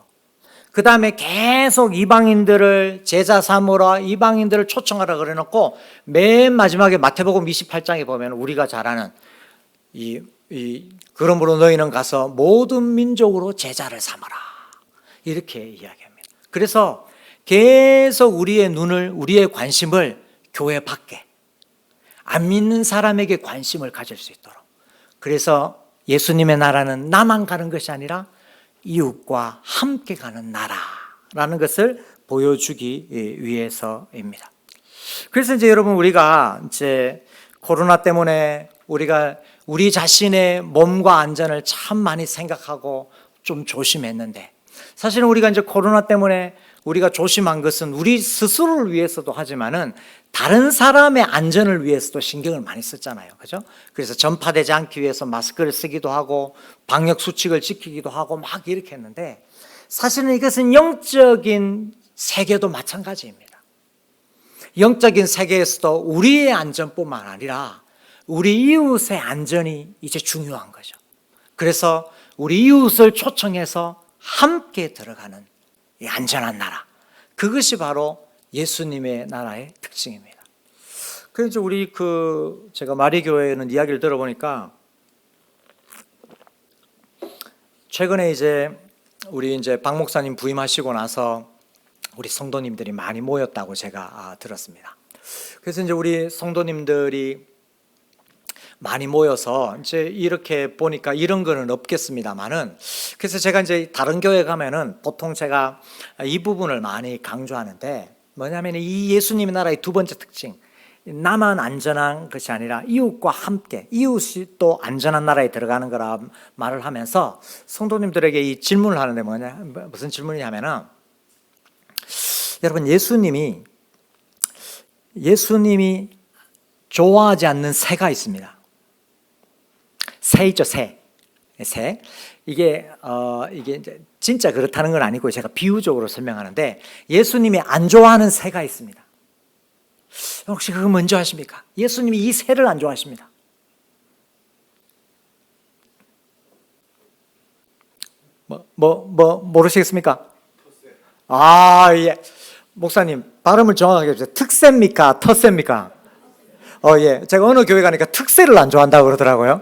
그 다음에 계속 이방인들을 제자 삼으라, 이방인들을 초청하라 그래놓고 맨 마지막에 마태복음 28장에 보면 우리가 잘 아는 그러므로 너희는 가서 모든 민족으로 제자를 삼아라, 이렇게 이야기합니다. 그래서 계속 우리의 눈을, 우리의 관심을 교회 밖에, 안 믿는 사람에게 관심을 가질 수 있도록. 그래서 예수님의 나라는 나만 가는 것이 아니라 이웃과 함께 가는 나라라는 것을 보여주기 위해서입니다. 그래서 이제 여러분, 우리가 이제 코로나 때문에 우리가 우리 자신의 몸과 안전을 참 많이 생각하고 좀 조심했는데, 사실은 우리가 이제 코로나 때문에 우리가 조심한 것은 우리 스스로를 위해서도 하지만은 다른 사람의 안전을 위해서도 신경을 많이 썼잖아요. 그죠? 그래서 전파되지 않기 위해서 마스크를 쓰기도 하고 방역 수칙을 지키기도 하고 막 이렇게 했는데, 사실은 이것은 영적인 세계도 마찬가지입니다. 영적인 세계에서도 우리의 안전뿐만 아니라 우리 이웃의 안전이 이제 중요한 거죠. 그래서 우리 이웃을 초청해서 함께 들어가는 이 안전한 나라, 그것이 바로 예수님의 나라의 특징입니다. 그래서 우리 제가 마리교회는 이야기를 들어보니까 최근에 이제 우리 이제 박 목사님 부임하시고 나서 우리 성도님들이 많이 모였다고 제가 들었습니다. 그래서 이제 우리 성도님들이 많이 모여서 이제 이렇게 보니까 이런 거는 없겠습니다만은, 그래서 제가 이제 다른 교회 가면은 보통 제가 이 부분을 많이 강조하는데, 뭐냐면 이 예수님의 나라의 두 번째 특징, 나만 안전한 것이 아니라 이웃과 함께, 이웃이 또 안전한 나라에 들어가는 거라 말을 하면서 성도님들에게 이 질문을 하는데, 무슨 질문이냐면은, 여러분, 예수님이 좋아하지 않는 새가 있습니다. 새 있죠, 새. 이게 이제 진짜 그렇다는 건 아니고 제가 비유적으로 설명하는데, 예수님이 안 좋아하는 새가 있습니다. 혹시 그거 뭔지 아십니까? 예수님이 이 새를 안 좋아하십니다. 모르시겠습니까? 예. 목사님, 발음을 정확하게 해주세요. 특새입니까? 텃새입니까? 예. 제가 어느 교회 가니까 특새를 안 좋아한다고 그러더라고요.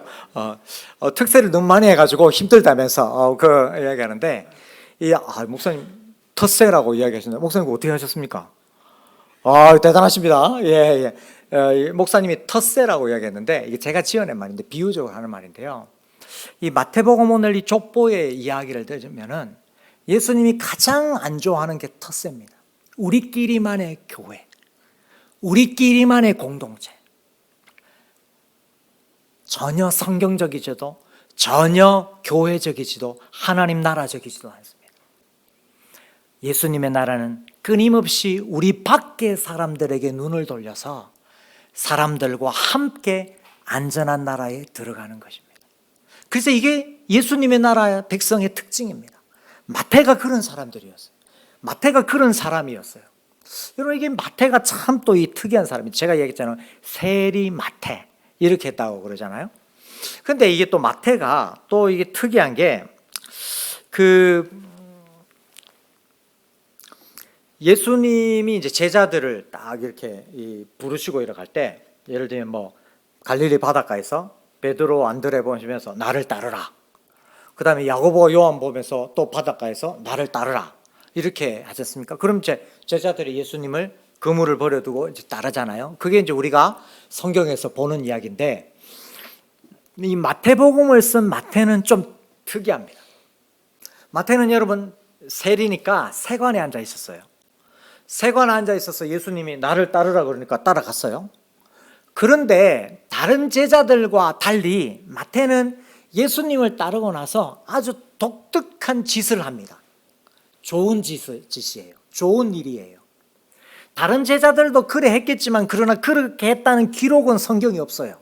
특새를 너무 많이 해가지고 힘들다면서, 이야기하는데, 목사님, 텃새라고 이야기하시는데, 목사님, 그거 어떻게 하셨습니까? 대단하십니다. 예. 목사님이 텃새라고 이야기했는데, 이게 제가 지어낸 말인데, 비유적으로 하는 말인데요. 이 마태복음 오늘 이 족보의 이야기를 들으면은 예수님이 가장 안 좋아하는 게 텃새입니다. 우리끼리만의 교회, 우리끼리만의 공동체. 전혀 성경적이지도 전혀 교회적이지도 하나님 나라적이지도 않습니다. 예수님의 나라는 끊임없이 우리 밖의 사람들에게 눈을 돌려서 사람들과 함께 안전한 나라에 들어가는 것입니다. 그래서 이게 예수님의 나라 백성의 특징입니다. 마태가 그런 사람들이었어요. 마태가 그런 사람이었어요. 여러분, 이게 마태가 참 또 이 특이한 사람이에요. 제가 얘기했잖아요. 세리 마태 이렇게 했다고 그러잖아요. 근데 이게 또 마태가 또 이게 특이한 게 예수님이 이제 제자들을 딱 이렇게 부르시고 이렇게 할 때, 예를 들면 뭐 갈릴리 바닷가에서 베드로 안드레 보시면서 나를 따르라. 그다음에 야고보와 요한 보면서 또 바닷가에서 나를 따르라. 이렇게 하셨습니까? 그럼 이제 제자들이 예수님을 그물을 버려두고 이제 따르잖아요. 그게 이제 우리가 성경에서 보는 이야기인데, 이 마태복음을 쓴 마태는 좀 특이합니다. 마태는 여러분 세리니까 세관에 앉아 있었어요. 세관에 앉아 있어서 예수님이 나를 따르라 그러니까 따라갔어요. 그런데 다른 제자들과 달리 마태는 예수님을 따르고 나서 아주 독특한 짓을 합니다. 좋은 짓이에요. 좋은 일이에요. 다른 제자들도 그래 했겠지만 그러나 그렇게 했다는 기록은 성경이 없어요.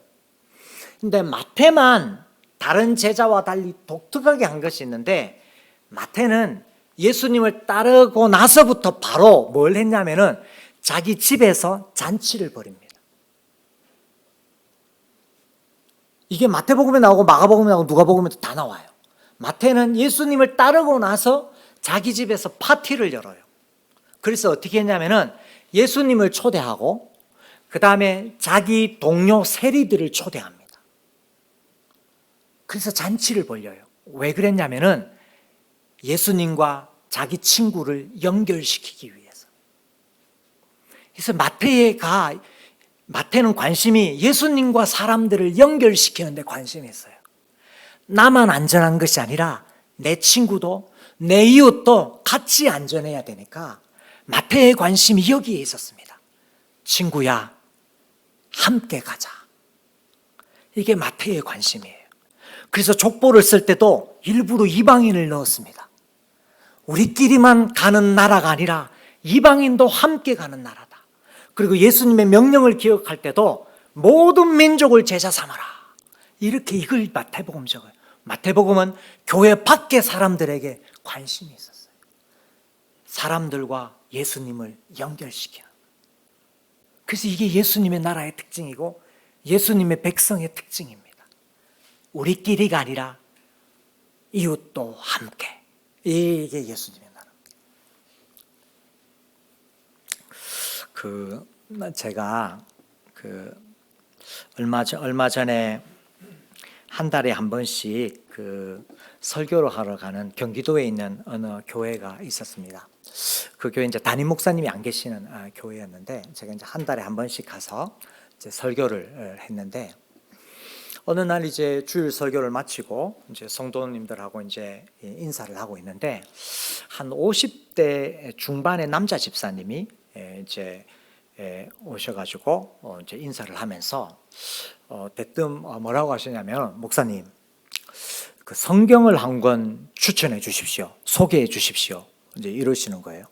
근데 마태만 다른 제자와 달리 독특하게 한 것이 있는데, 마태는 예수님을 따르고 나서부터 바로 뭘 했냐면은 자기 집에서 잔치를 벌입니다. 이게 마태복음에 나오고 마가복음에 나오고 누가복음에도 다 나와요. 마태는 예수님을 따르고 나서 자기 집에서 파티를 열어요. 그래서 어떻게 했냐면은 예수님을 초대하고 그 다음에 자기 동료 세리들을 초대합니다. 그래서 잔치를 벌려요. 왜 그랬냐면은 예수님과 자기 친구를 연결시키기 위해서. 그래서 마태는 관심이 예수님과 사람들을 연결시키는 데 관심이 있어요. 나만 안전한 것이 아니라 내 친구도 내 이웃도 같이 안전해야 되니까 마태의 관심이 여기에 있었습니다. 친구야, 함께 가자. 이게 마태의 관심이에요. 그래서 족보를 쓸 때도 일부러 이방인을 넣었습니다. 우리끼리만 가는 나라가 아니라 이방인도 함께 가는 나라다. 그리고 예수님의 명령을 기억할 때도 모든 민족을 제자 삼아라. 이렇게 이걸 마태복음 적어요. 마태복음은 교회 밖의 사람들에게 관심이 있었어요. 사람들과 예수님을 연결시키는. 그래서 이게 예수님의 나라의 특징이고 예수님의 백성의 특징입니다. 우리끼리가 아니라 이웃도 함께. 이게 예수님의 나라입니다. 제가 얼마 전에 한 달에 한 번씩 설교를 하러 가는 경기도에 있는 어느 교회가 있었습니다. 그 교회 이제 담임 목사님이 안 계시는 교회였는데 제가 이제 한 달에 한 번씩 가서 이제 설교를 했는데, 어느 날 이제 주일 설교를 마치고 이제 성도님들하고 이제 인사를 하고 있는데, 한 50대 중반의 남자 집사님이 이제 오셔가지고 이제 인사를 하면서 대뜸 뭐라고 하시냐면, 목사님, 그 성경을 한 권 추천해 주십시오. 소개해 주십시오. 이제 이러시는 거예요.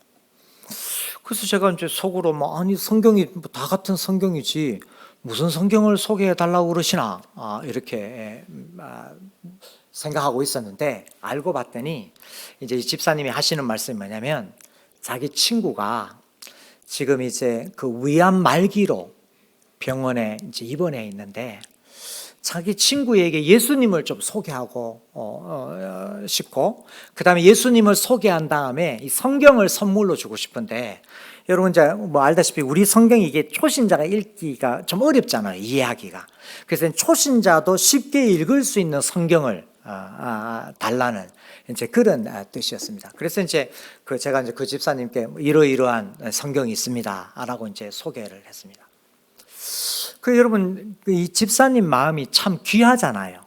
그래서 제가 이제 속으로 아니 성경이 다 같은 성경이지 무슨 성경을 소개해 달라고 그러시나 이렇게 생각하고 있었는데, 알고 봤더니 이제 이 집사님이 하시는 말씀이 뭐냐면, 자기 친구가 지금 이제 그 위암 말기로 병원에 이제 입원해 있는데 자기 친구에게 예수님을 좀 소개하고 싶고, 그 다음에 예수님을 소개한 다음에 이 성경을 선물로 주고 싶은데, 여러분 이제 뭐 알다시피 우리 성경이 이게 초신자가 읽기가 좀 어렵잖아요, 이해하기가. 그래서 초신자도 쉽게 읽을 수 있는 성경을 달라는 이제 그런 뜻이었습니다. 그래서 이제 제가 이제 그 집사님께 이러이러한 성경이 있습니다라고 이제 소개를 했습니다. 여러분, 이 집사님 마음이 참 귀하잖아요.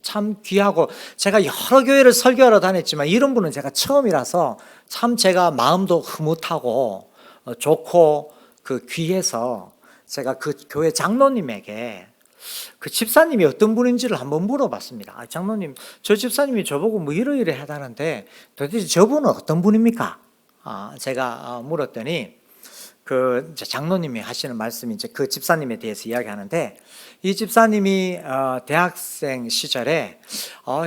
참 귀하고, 제가 여러 교회를 설교하러 다녔지만 이런 분은 제가 처음이라서 참 제가 마음도 흐뭇하고 좋고 귀해서 제가 그 교회 장로님에게 그 집사님이 어떤 분인지를 한번 물어봤습니다. 장로님, 저 집사님이 저보고 뭐 이러이러 하다는데 도대체 저분은 어떤 분입니까? 제가 물었더니 그 이제 장로님이 하시는 말씀이 이제 그 집사님에 대해서 이야기하는데, 이 집사님이 대학생 시절에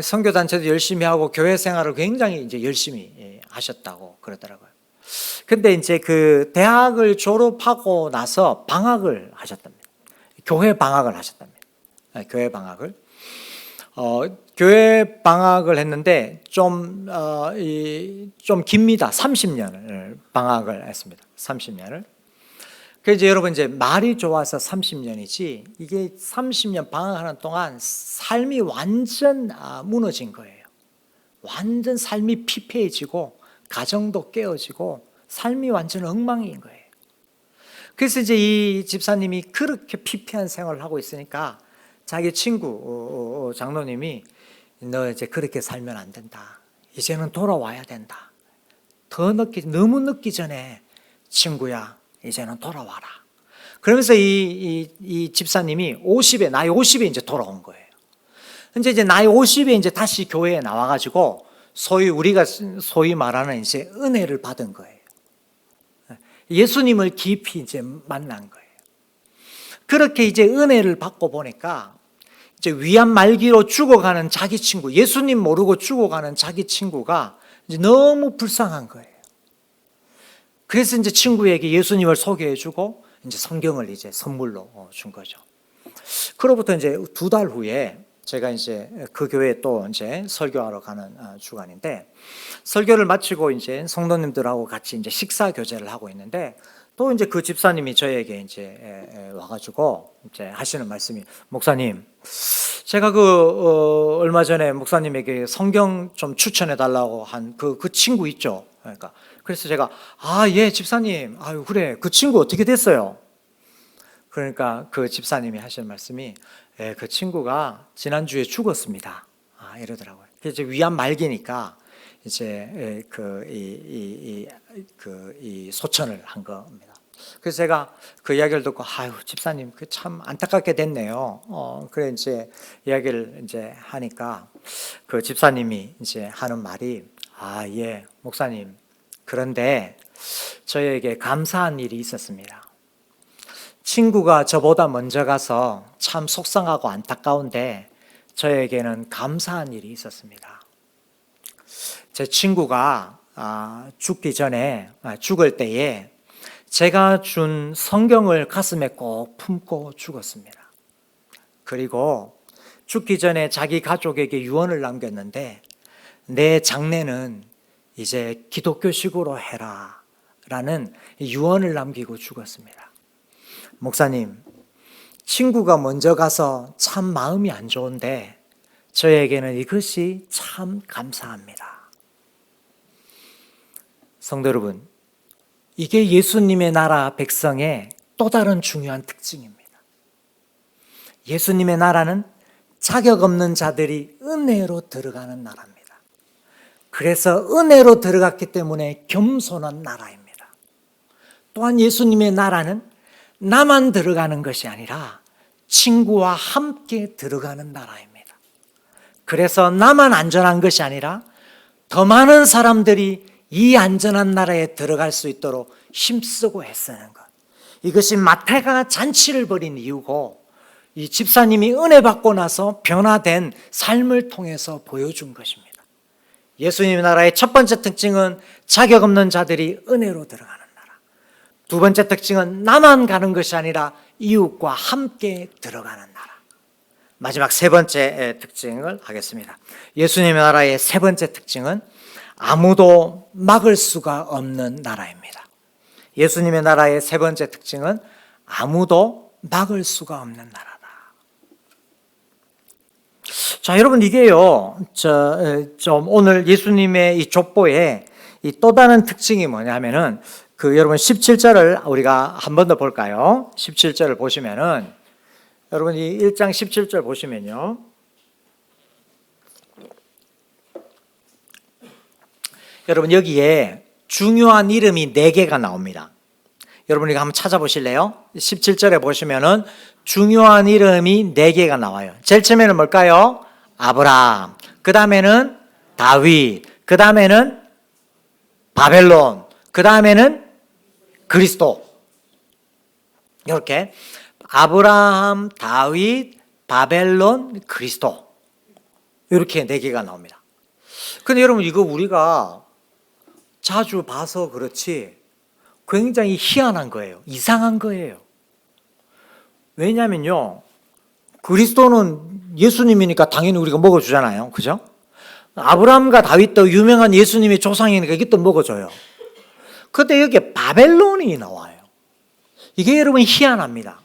선교단체도 열심히 하고 교회 생활을 굉장히 이제 열심히 하셨다고 그러더라고요. 근데 이제 그 대학을 졸업하고 나서 방학을 하셨답니다. 교회 방학을 하셨답니다. 교회 방학을. 교회 방학을 했는데 좀 깁니다. 30년을 방학을 했습니다. 30년을. 그래서 이제 여러분, 이제 말이 좋아서 30년이지 이게 30년 방학하는 동안 삶이 완전 무너진 거예요. 완전 삶이 피폐해지고 가정도 깨어지고 삶이 완전 엉망인 거예요. 그래서 이제 이 집사님이 그렇게 피폐한 생활을 하고 있으니까 자기 친구 장로님이, 너 이제 그렇게 살면 안 된다. 이제는 돌아와야 된다. 너무 늦기 전에 친구야, 이제는 돌아와라. 그러면서 이 집사님이 나이 50에 이제 돌아온 거예요. 이제 나이 50에 이제 다시 교회에 나와가지고 우리가 소위 말하는 이제 은혜를 받은 거예요. 예수님을 깊이 이제 만난 거예요. 그렇게 이제 은혜를 받고 보니까 이제 위암 말기로 죽어가는 자기 친구, 예수님 모르고 죽어가는 자기 친구가 이제 너무 불쌍한 거예요. 그래서 이제 친구에게 예수님을 소개해주고 이제 성경을 이제 선물로 준 거죠. 그로부터 이제 2달 후에 제가 이제 그 교회에 또 이제 설교하러 가는 주간인데, 설교를 마치고 이제 성도님들하고 같이 이제 식사 교제를 하고 있는데, 또 이제 그 집사님이 저에게 이제 와가지고 이제 하시는 말씀이, 목사님, 제가 얼마 전에 목사님에게 성경 좀 추천해 달라고 한 그 친구 있죠. 그러니까 그래서 제가 예, 집사님, 아유 그래, 그 친구 어떻게 됐어요? 그러니까 그 집사님이 하시는 말씀이, 그 친구가 지난주에 죽었습니다. 이러더라고요. 이제 위암 말기니까 이제 이 소천을 한 겁니다. 그래서 제가 그 이야기를 듣고, 아유 집사님, 그 참 안타깝게 됐네요. 그래 이제 이야기를 이제 하니까 그 집사님이 이제 하는 말이, 예, 목사님, 그런데 저에게 감사한 일이 있었습니다. 친구가 저보다 먼저 가서 참 속상하고 안타까운데 저에게는 감사한 일이 있었습니다. 제 친구가 죽기 전에, 죽을 때에 제가 준 성경을 가슴에 꼭 품고 죽었습니다. 그리고 죽기 전에 자기 가족에게 유언을 남겼는데, 내 장례는 이제 기독교식으로 해라 라는 유언을 남기고 죽었습니다. 목사님, 친구가 먼저 가서 참 마음이 안 좋은데 저에게는 이것이 참 감사합니다. 성도 여러분, 이게 예수님의 나라 백성의 또 다른 중요한 특징입니다. 예수님의 나라는 자격 없는 자들이 은혜로 들어가는 나라입니다. 그래서 은혜로 들어갔기 때문에 겸손한 나라입니다. 또한 예수님의 나라는 나만 들어가는 것이 아니라 친구와 함께 들어가는 나라입니다. 그래서 나만 안전한 것이 아니라 더 많은 사람들이 이 안전한 나라에 들어갈 수 있도록 힘쓰고 애쓰는 것, 이것이 마태가 잔치를 벌인 이유고, 이 집사님이 은혜 받고 나서 변화된 삶을 통해서 보여준 것입니다. 예수님 나라의 첫 번째 특징은 자격 없는 자들이 은혜로 들어가는 나라. 두 번째 특징은 나만 가는 것이 아니라 이웃과 함께 들어가는 나라. 마지막 세 번째 특징을 하겠습니다. 예수님의 나라의 세 번째 특징은 아무도 막을 수가 없는 나라입니다. 예수님의 나라의 세 번째 특징은 아무도 막을 수가 없는 나라다. 자, 여러분, 이게요, 좀 오늘 예수님의 이 족보에 이 또 다른 특징이 뭐냐면은, 여러분 17절을 우리가 한 번 더 볼까요? 17절을 보시면은, 여러분 이 1장 17절 보시면요, 여러분 여기에 중요한 이름이 4개가 나옵니다. 여러분 이거 한번 찾아보실래요? 17절에 보시면은 중요한 이름이 4개가 나와요. 제일 처음에는 뭘까요? 아브라함, 그 다음에는 다윗, 그 다음에는 바벨론, 그 다음에는 그리스도. 이렇게 아브라함, 다윗, 바벨론, 그리스도 이렇게 네 개가 나옵니다. 근데 여러분 이거 우리가 자주 봐서 그렇지 굉장히 희한한 거예요. 이상한 거예요. 왜냐면요, 그리스도는 예수님이니까 당연히 우리가 먹어주잖아요. 그죠? 아브라함과 다윗도 유명한 예수님의 조상이니까 이게 또 먹어줘요. 근데 여기에 바벨론이 나와요. 이게 여러분 희한합니다.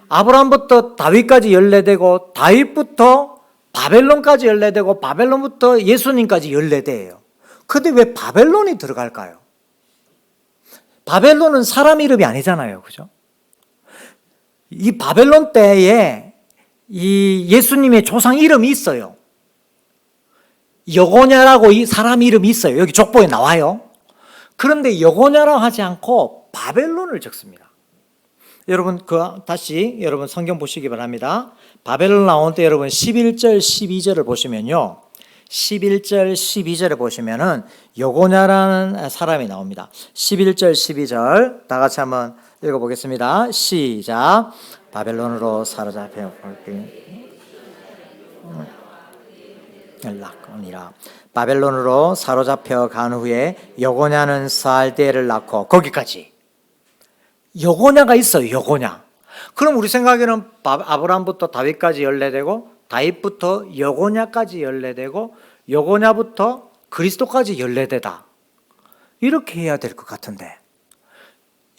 아브라함부터 다윗까지 연례되고 다윗부터 바벨론까지 연례되고 바벨론부터 예수님까지 연례돼요. 근데 왜 바벨론이 들어갈까요? 바벨론은 사람 이름이 아니잖아요. 그죠? 이 바벨론 때에 이 예수님의 조상 이름이 있어요. 여고냐라고 이 사람 이름이 있어요. 여기 족보에 나와요. 그런데 여고냐라고 하지 않고 바벨론을 적습니다. 여러분 다시 여러분 성경 보시기 바랍니다. 바벨론 나온 때 여러분 11절 12절을 보시면요. 11절 12절에 보시면은 여고냐라는 사람이 나옵니다. 11절 12절 다 같이 한번 읽어보겠습니다. 시작. 바벨론으로 사로잡혀 연락하니라. 바벨론으로 사로잡혀 간 후에 여고냐는 살대를 낳고, 거기까지 여고냐가 있어요. 여고냐. 그럼 우리 생각에는 아브라함부터 다윗까지 연례되고 다윗부터 여고냐까지 연례되고 여고냐부터 그리스도까지 연례되다, 이렇게 해야 될 것 같은데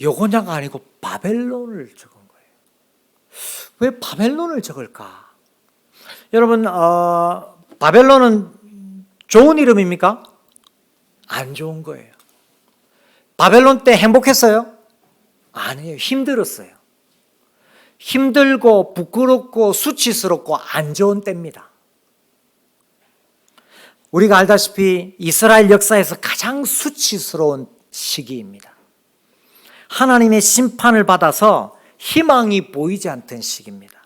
여고냐가 아니고 바벨론을 적은 거예요. 왜 바벨론을 적을까? 여러분 바벨론은 좋은 이름입니까? 안 좋은 거예요. 바벨론 때 행복했어요? 아니에요. 힘들었어요. 힘들고 부끄럽고 수치스럽고 안 좋은 때입니다. 우리가 알다시피 이스라엘 역사에서 가장 수치스러운 시기입니다. 하나님의 심판을 받아서 희망이 보이지 않던 시기입니다.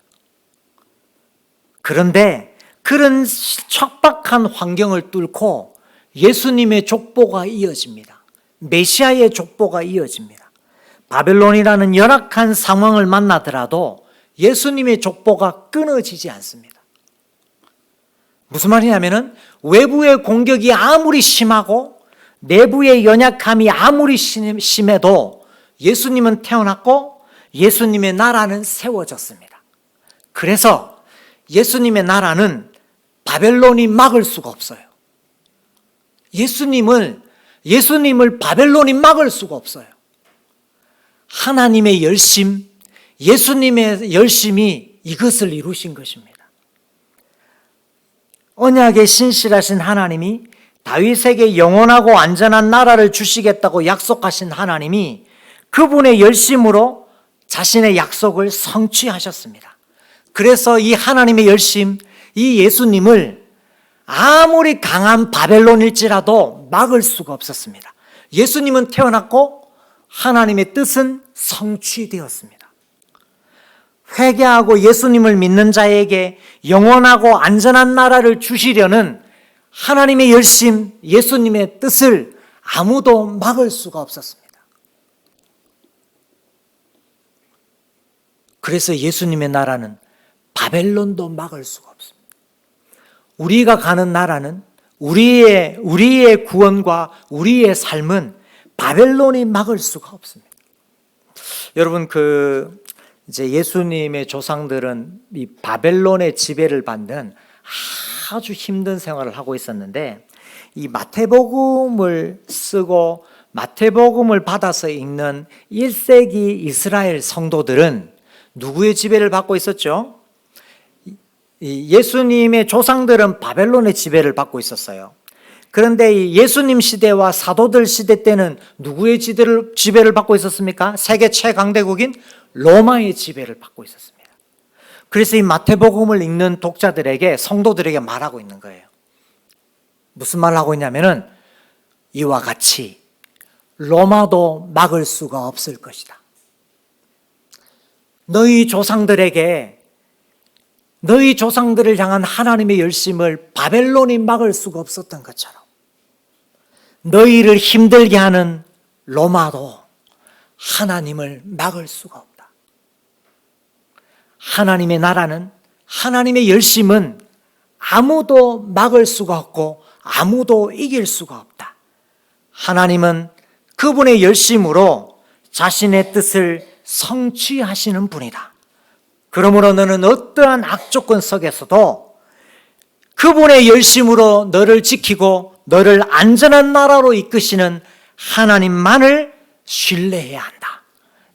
그런데 그런 척박한 환경을 뚫고 예수님의 족보가 이어집니다. 메시아의 족보가 이어집니다. 바벨론이라는 열악한 상황을 만나더라도 예수님의 족보가 끊어지지 않습니다. 무슨 말이냐면은 외부의 공격이 아무리 심하고 내부의 연약함이 아무리 심해도 예수님은 태어났고 예수님의 나라는 세워졌습니다. 그래서 예수님의 나라는 바벨론이 막을 수가 없어요. 예수님을 바벨론이 막을 수가 없어요. 하나님의 열심, 예수님의 열심이 이것을 이루신 것입니다. 언약에 신실하신 하나님이 다윗에게 영원하고 안전한 나라를 주시겠다고 약속하신 하나님이 그분의 열심으로 자신의 약속을 성취하셨습니다. 그래서 이 하나님의 열심, 이 예수님을 아무리 강한 바벨론일지라도 막을 수가 없었습니다. 예수님은 태어났고 하나님의 뜻은 성취되었습니다. 회개하고 예수님을 믿는 자에게 영원하고 안전한 나라를 주시려는 하나님의 열심, 예수님의 뜻을 아무도 막을 수가 없었습니다. 그래서 예수님의 나라는 바벨론도 막을 수가 없습니다. 우리가 가는 나라는 우리의 구원과 우리의 삶은 바벨론이 막을 수가 없습니다. 여러분 이제 예수님의 조상들은 이 바벨론의 지배를 받는 아주 힘든 생활을 하고 있었는데, 이 마태복음을 쓰고 마태복음을 받아서 읽는 1세기 이스라엘 성도들은 누구의 지배를 받고 있었죠? 예수님의 조상들은 바벨론의 지배를 받고 있었어요. 그런데 예수님 시대와 사도들 시대 때는 누구의 지배를 받고 있었습니까? 세계 최강대국인 로마의 지배를 받고 있었습니다. 그래서 이 마태복음을 읽는 독자들에게, 성도들에게 말하고 있는 거예요. 무슨 말을 하고 있냐면은 이와 같이 로마도 막을 수가 없을 것이다. 너희 조상들을 향한 하나님의 열심을 바벨론이 막을 수가 없었던 것처럼 너희를 힘들게 하는 로마도 하나님을 막을 수가 없다. 하나님의 나라는, 하나님의 열심은 아무도 막을 수가 없고 아무도 이길 수가 없다. 하나님은 그분의 열심으로 자신의 뜻을 성취하시는 분이다. 그러므로 너는 어떠한 악조건 속에서도 그분의 열심으로 너를 지키고 너를 안전한 나라로 이끄시는 하나님만을 신뢰해야 한다.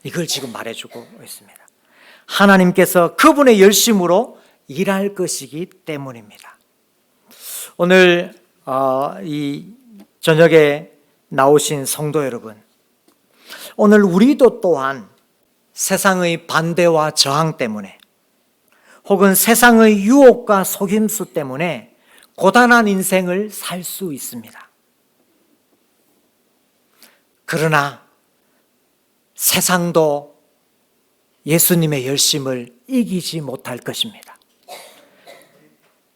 이걸 지금 말해주고 있습니다. 하나님께서 그분의 열심으로 일할 것이기 때문입니다. 오늘 이 저녁에 나오신 성도 여러분, 오늘 우리도 또한 세상의 반대와 저항 때문에 혹은 세상의 유혹과 속임수 때문에 고단한 인생을 살 수 있습니다. 그러나 세상도 예수님의 열심을 이기지 못할 것입니다.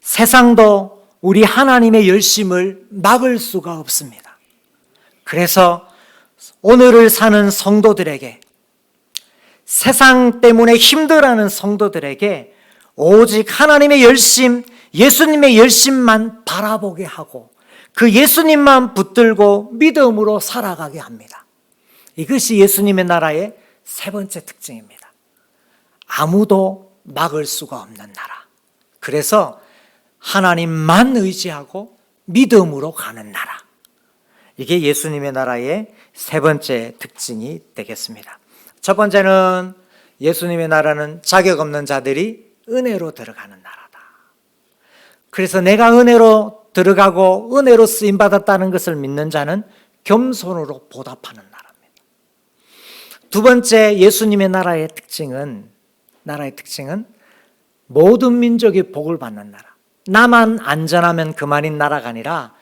세상도 우리 하나님의 열심을 막을 수가 없습니다. 그래서 오늘을 사는 성도들에게, 세상 때문에 힘들어하는 성도들에게 오직 하나님의 열심, 예수님의 열심만 바라보게 하고 그 예수님만 붙들고 믿음으로 살아가게 합니다. 이것이 예수님의 나라의 세 번째 특징입니다. 아무도 막을 수가 없는 나라. 그래서 하나님만 의지하고 믿음으로 가는 나라. 이게 예수님의 나라의 세 번째 특징이 되겠습니다. 첫 번째는 예수님의 나라는 자격 없는 자들이 은혜로 들어가는 나라다. 그래서 내가 은혜로 들어가고 은혜로 쓰임받았다는 것을 믿는 자는 겸손으로 보답하는 나라입니다. 두 번째 예수님의 나라의 특징은 모든 민족이 복을 받는 나라. 나만 안전하면 그만인 나라가 아니라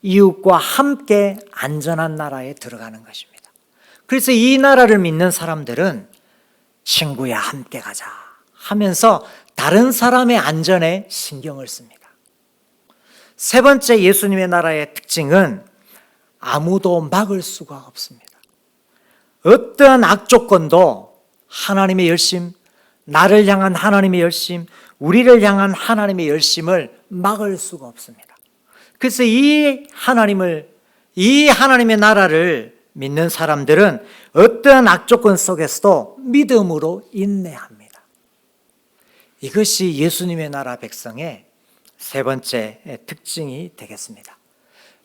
이웃과 함께 안전한 나라에 들어가는 것입니다. 그래서 이 나라를 믿는 사람들은 친구야 함께 가자 하면서 다른 사람의 안전에 신경을 씁니다. 세 번째 예수님의 나라의 특징은 아무도 막을 수가 없습니다. 어떠한 악조건도 하나님의 열심, 나를 향한 하나님의 열심, 우리를 향한 하나님의 열심을 막을 수가 없습니다. 그래서 이 하나님의 나라를 믿는 사람들은 어떠한 악조건 속에서도 믿음으로 인내합니다. 이것이 예수님의 나라 백성의 세 번째 특징이 되겠습니다.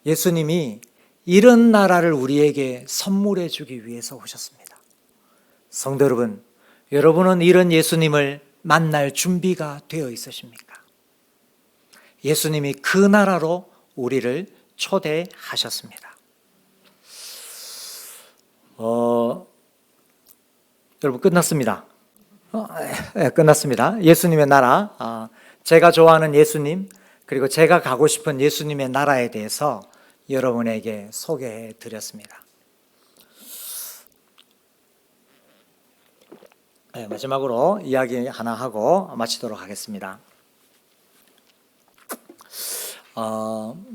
예수님이 이런 나라를 우리에게 선물해 주기 위해서 오셨습니다. 성도 여러분, 여러분은 이런 예수님을 만날 준비가 되어 있으십니까? 예수님이 그 나라로 우리를 초대하셨습니다. 여러분 끝났습니다. 끝났습니다. 예수님의 나라, 제가 좋아하는 예수님, 그리고 제가 가고 싶은 예수님의 나라에 대해서 여러분에게 소개해 드렸습니다. 마지막으로 이야기 하나 하고 마치도록 하겠습니다.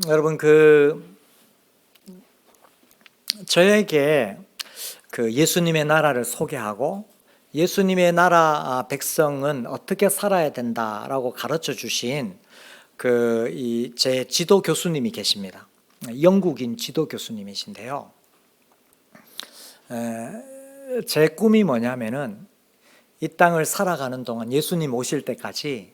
여러분 저에게 예수님의 나라를 소개하고 예수님의 나라 백성은 어떻게 살아야 된다라고 가르쳐 주신 제 지도 교수님이 계십니다. 영국인 지도 교수님이신데요. 제 꿈이 뭐냐면은 이 땅을 살아가는 동안 예수님 오실 때까지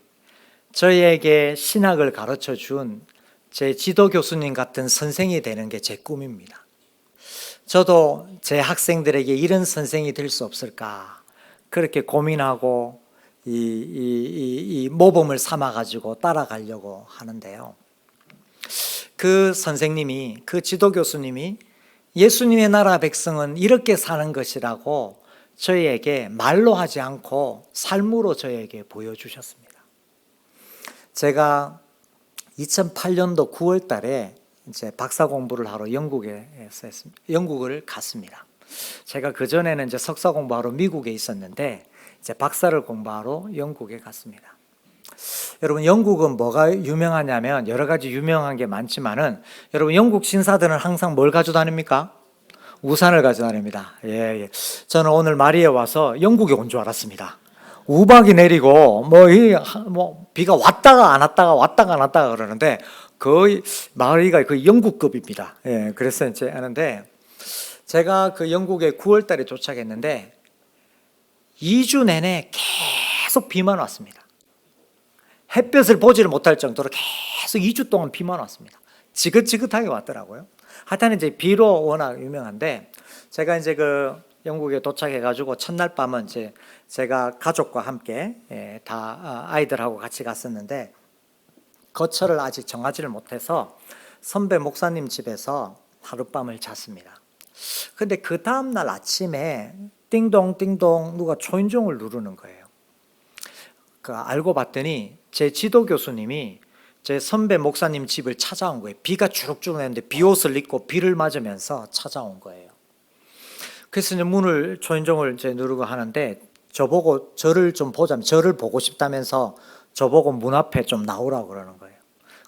저희에게 신학을 가르쳐 준 제 지도 교수님 같은 선생이 되는 게 제 꿈입니다. 저도 제 학생들에게 이런 선생이 될 수 없을까 그렇게 고민하고 이 모범을 삼아가지고 따라가려고 하는데요. 그 선생님이, 그 지도 교수님이 예수님의 나라 백성은 이렇게 사는 것이라고 저희에게 말로 하지 않고 삶으로 저희에게 보여주셨습니다. 제가 2008년도 9월 달에 이제 박사 공부를 하러 영국을 갔습니다. 제가 그전에는 이제 석사 공부하러 미국에 있었는데 이제 박사를 공부하러 영국에 갔습니다. 여러분, 영국은 뭐가 유명하냐면 여러 가지 유명한 게 많지만은 여러분, 영국 신사들은 항상 뭘 가지고 다닙니까? 우산을 가지고 다닙니다. 예. 저는 오늘 마리에 와서 영국에 온 줄 알았습니다. 우박이 내리고 뭐 비가 왔다가 안 왔다가 왔다가 안 왔다가 그러는데 거의 마을이가 그 영국급입니다. 예, 그래서 이제 하는데 제가 그 영국에 9월 달에 도착했는데 2주 내내 계속 비만 왔습니다. 햇볕을 보지를 못할 정도로 계속 2주 동안 비만 왔습니다. 지긋지긋하게 왔더라고요. 하여튼 이제 비로 워낙 유명한데 제가 이제 그 영국에 도착해가지고 첫날 밤은 이제 제가 가족과 함께 다 아이들하고 같이 갔었는데 거처를 아직 정하지를 못해서 선배 목사님 집에서 하룻밤을 잤습니다. 근데 그 다음날 아침에 띵동 띵동 누가 초인종을 누르는 거예요. 그 알고 봤더니 제 지도 교수님이 제 선배 목사님 집을 찾아온 거예요. 비가 주룩주룩 했는데 비옷을 입고 비를 맞으면서 찾아온 거예요. 그래서 이제 문을 초인종을 이제 누르고 하는데 저보고 저를 좀 보자면 저를 보고 싶다면서 저보고 문 앞에 좀 나오라고 그러는 거예요.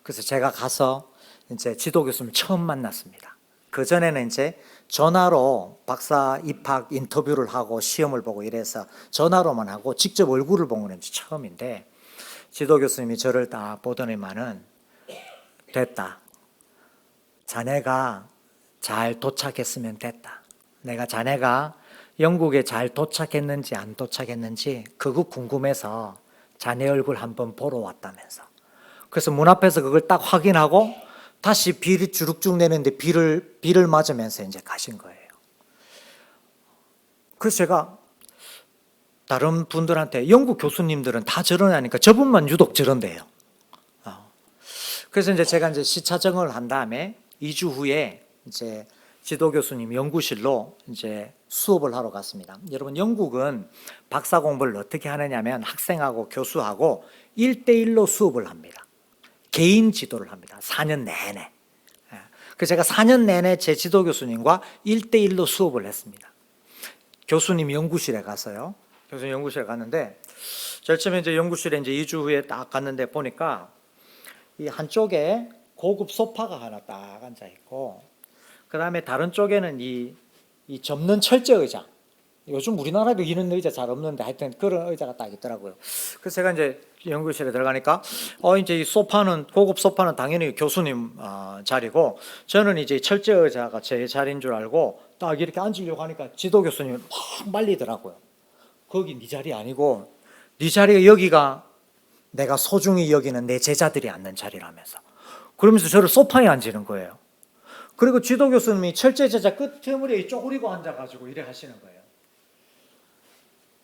그래서 제가 가서 이제 지도 교수님을 처음 만났습니다. 그 전에는 이제 전화로 박사 입학 인터뷰를 하고 시험을 보고 이래서 전화로만 하고 직접 얼굴을 본 건 처음인데 지도 교수님이 저를 딱 보더니만은 됐다. 자네가 잘 도착했으면 됐다. 내가 자네가 영국에 잘 도착했는지 안 도착했는지 그거 궁금해서 자네 얼굴 한번 보러 왔다면서. 그래서 문 앞에서 그걸 딱 확인하고 다시 비를 주룩주룩 내는데 비를 맞으면서 이제 가신 거예요. 그래서 제가 다른 분들한테 영국 교수님들은 다 저러냐니까 저분만 유독 저런대요. 그래서 이제 제가 이제 시차정을 한 다음에 2주 후에 이제 지도 교수님 연구실로 이제 수업을 하러 갔습니다. 여러분 영국은 박사 공부를 어떻게 하느냐면 학생하고 교수하고 1대1로 수업을 합니다. 개인 지도를 합니다. 4년 내내. 그래서 제가 4년 내내 제 지도 교수님과 1대1로 수업을 했습니다. 교수님 연구실에 가서요. 교수님 연구실에 갔는데 제일 처음에 이제 연구실에 이제 2주 후에 딱 갔는데 보니까 이 한쪽에 고급 소파가 하나 딱 앉아 있고 그 다음에 다른 쪽에는 이 접는 철제 의자. 요즘 우리나라도 이런 의자 잘 없는데 하여튼 그런 의자가 딱 있더라고요. 그래서 제가 이제 연구실에 들어가니까 이제 이 소파는 고급 소파는 당연히 교수님 자리고 저는 이제 철제 의자가 제 자리인 줄 알고 딱 이렇게 앉으려고 하니까 지도 교수님이 막 말리더라고요. 거기 네 자리 아니고 네 자리가 여기가 내가 소중히 여기는 내 제자들이 앉는 자리라면서 그러면서 저를 소파에 앉히는 거예요. 그리고 지도 교수님이 철제 제자 끝머리에 쪼그리고 앉아가지고 이래 하시는 거예요.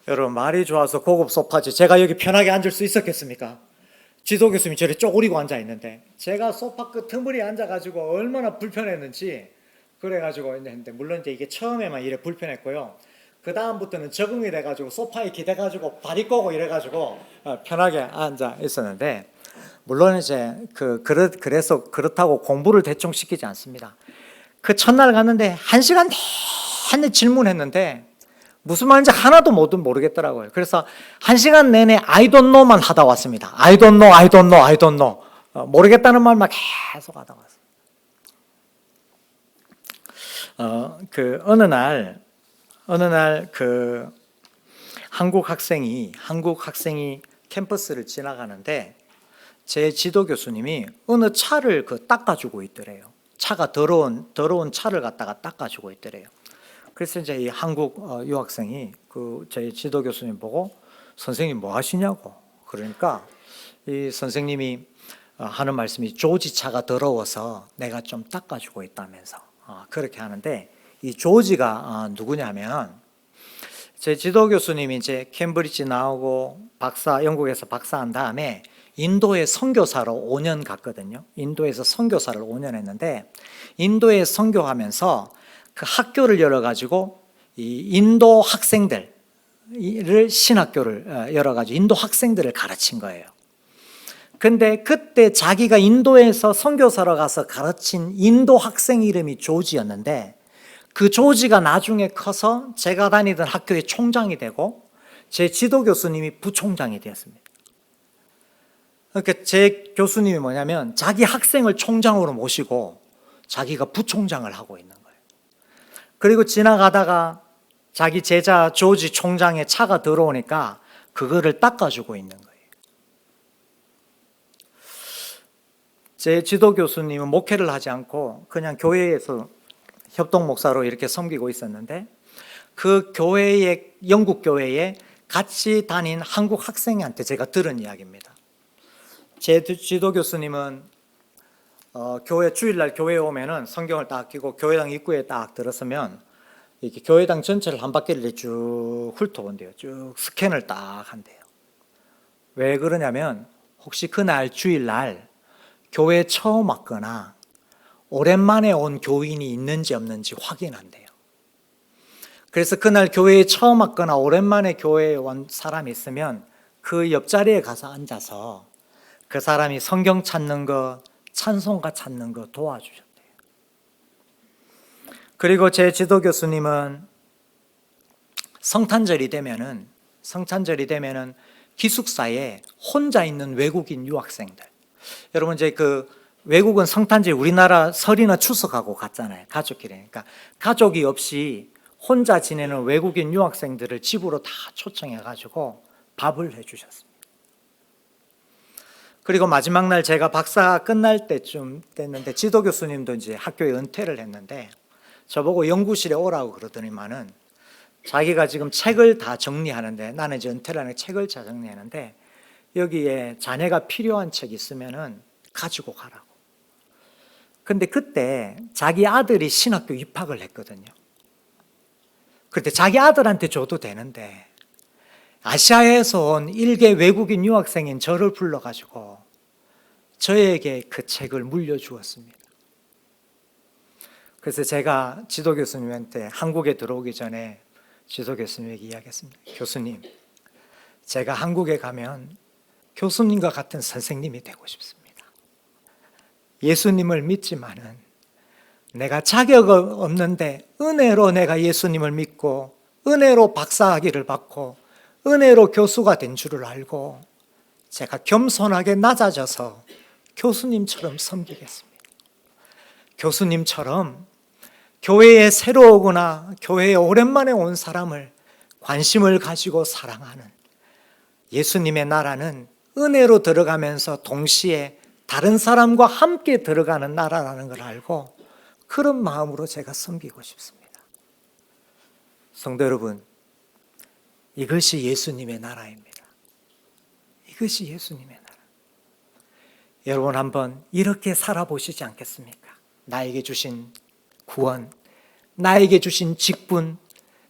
여러분 말이 좋아서 고급 소파지 제가 여기 편하게 앉을 수 있었겠습니까? 지도 교수님이 저리 쪼그리고 앉아 있는데 제가 소파 끝머리에 앉아가지고 얼마나 불편했는지 그래가지고 했는데 물론 이제 이게 처음에만 이래 불편했고요. 그 다음부터는 적응이 돼가지고 소파에 기대가지고 다리 꼬고 이래가지고 편하게 앉아 있었는데 물론 이제 그래서 그렇다고 공부를 대충 시키지 않습니다. 그 첫날 갔는데 1시간 내내 질문했는데 무슨 말인지 하나도 모르겠더라고요. 그래서 1시간 내내 I don't know만 하다 왔습니다. I don't know, I don't know, I don't know. 모르겠다는 말만 계속 하다 왔습니다. 어느 날 그 한국 학생이 캠퍼스를 지나가는데 제 지도 교수님이 어느 차를 닦아주고 있더래요. 차가 더러운 차를 갖다가 닦아주고 있더래요. 그래서 이제 이 한국 유학생이 제 지도 교수님 보고 선생님 뭐 하시냐고 그러니까 이 선생님이 하는 말씀이 조지 차가 더러워서 내가 좀 닦아주고 있다면서 그렇게 하는데 이 조지가 누구냐면 제 지도 교수님이 이제 캠브리지 나오고 영국에서 박사한 다음에 인도에 선교사로 5년 갔거든요. 인도에서 선교사를 5년 했는데 인도에 선교하면서 그 학교를 열어가지고 이 인도 학생들을 신학교를 열어가지고 인도 학생들을 가르친 거예요. 근데 그때 자기가 인도에서 선교사로 가서 가르친 인도 학생 이름이 조지였는데 그 조지가 나중에 커서 제가 다니던 학교의 총장이 되고 제 지도 교수님이 부총장이 되었습니다. 그러니까 제 교수님이 뭐냐면 자기 학생을 총장으로 모시고 자기가 부총장을 하고 있는 거예요. 그리고 지나가다가 자기 제자 조지 총장의 차가 들어오니까 그거를 닦아주고 있는 거예요. 제 지도 교수님은 목회를 하지 않고 그냥 교회에서 협동 목사로 이렇게 섬기고 있었는데, 그 교회의, 영국 교회에 같이 다닌 한국 학생한테 제가 들은 이야기입니다. 제 지도 교수님은 교회 주일날 교회에 오면은 성경을 딱 끼고 교회당 입구에 딱 들었으면 이렇게 교회당 전체를 한 바퀴를 쭉 훑어본대요. 쭉 스캔을 딱 한대요. 왜 그러냐면 혹시 그날 주일날 교회에 처음 왔거나 오랜만에 온 교인이 있는지 없는지 확인한대요. 그래서 그날 교회에 처음 왔거나 오랜만에 교회에 온 사람이 있으면 그 옆자리에 가서 앉아서 그 사람이 성경 찾는 거, 찬송가 찾는 거 도와주셨대요. 그리고 제 지도 교수님은 성탄절이 되면은 기숙사에 혼자 있는 외국인 유학생들, 여러분 이제 그 외국은 성탄절 우리나라 설이나 추석하고 같잖아요. 가족끼리. 그러니까 가족이 없이 혼자 지내는 외국인 유학생들을 집으로 다 초청해 가지고 밥을 해 주셨습니다. 그리고 마지막 날 제가 박사 끝날 때쯤 됐는데 지도 교수님도 이제 학교에 은퇴를 했는데 저보고 연구실에 오라고 그러더니만은 자기가 지금 책을 다 정리하는데, 나는 이제 은퇴를 하는 책을 다 정리하는데 여기에 자네가 필요한 책 있으면은 가지고 가라고. 근데 그때 자기 아들이 신학교 입학을 했거든요. 그때 자기 아들한테 줘도 되는데 아시아에서 온 일개 외국인 유학생인 저를 불러가지고 저에게 그 책을 물려주었습니다. 그래서 제가 지도 교수님한테 한국에 들어오기 전에 지도 교수님에게 이야기했습니다. 교수님, 제가 한국에 가면 교수님과 같은 선생님이 되고 싶습니다. 예수님을 믿지만은 내가 자격 없는데 은혜로 내가 예수님을 믿고 은혜로 박사학위를 받고 은혜로 교수가 된 줄을 알고 제가 겸손하게 낮아져서 교수님처럼 섬기겠습니다. 교수님처럼 교회에 새로 오거나 교회에 오랜만에 온 사람을 관심을 가지고 사랑하는, 예수님의 나라는 은혜로 들어가면서 동시에 다른 사람과 함께 들어가는 나라라는 걸 알고 그런 마음으로 제가 섬기고 싶습니다. 성도 여러분, 이것이 예수님의 나라입니다. 이것이 예수님의 나라. 여러분 한번 이렇게 살아보시지 않겠습니까? 나에게 주신 구원, 나에게 주신 직분,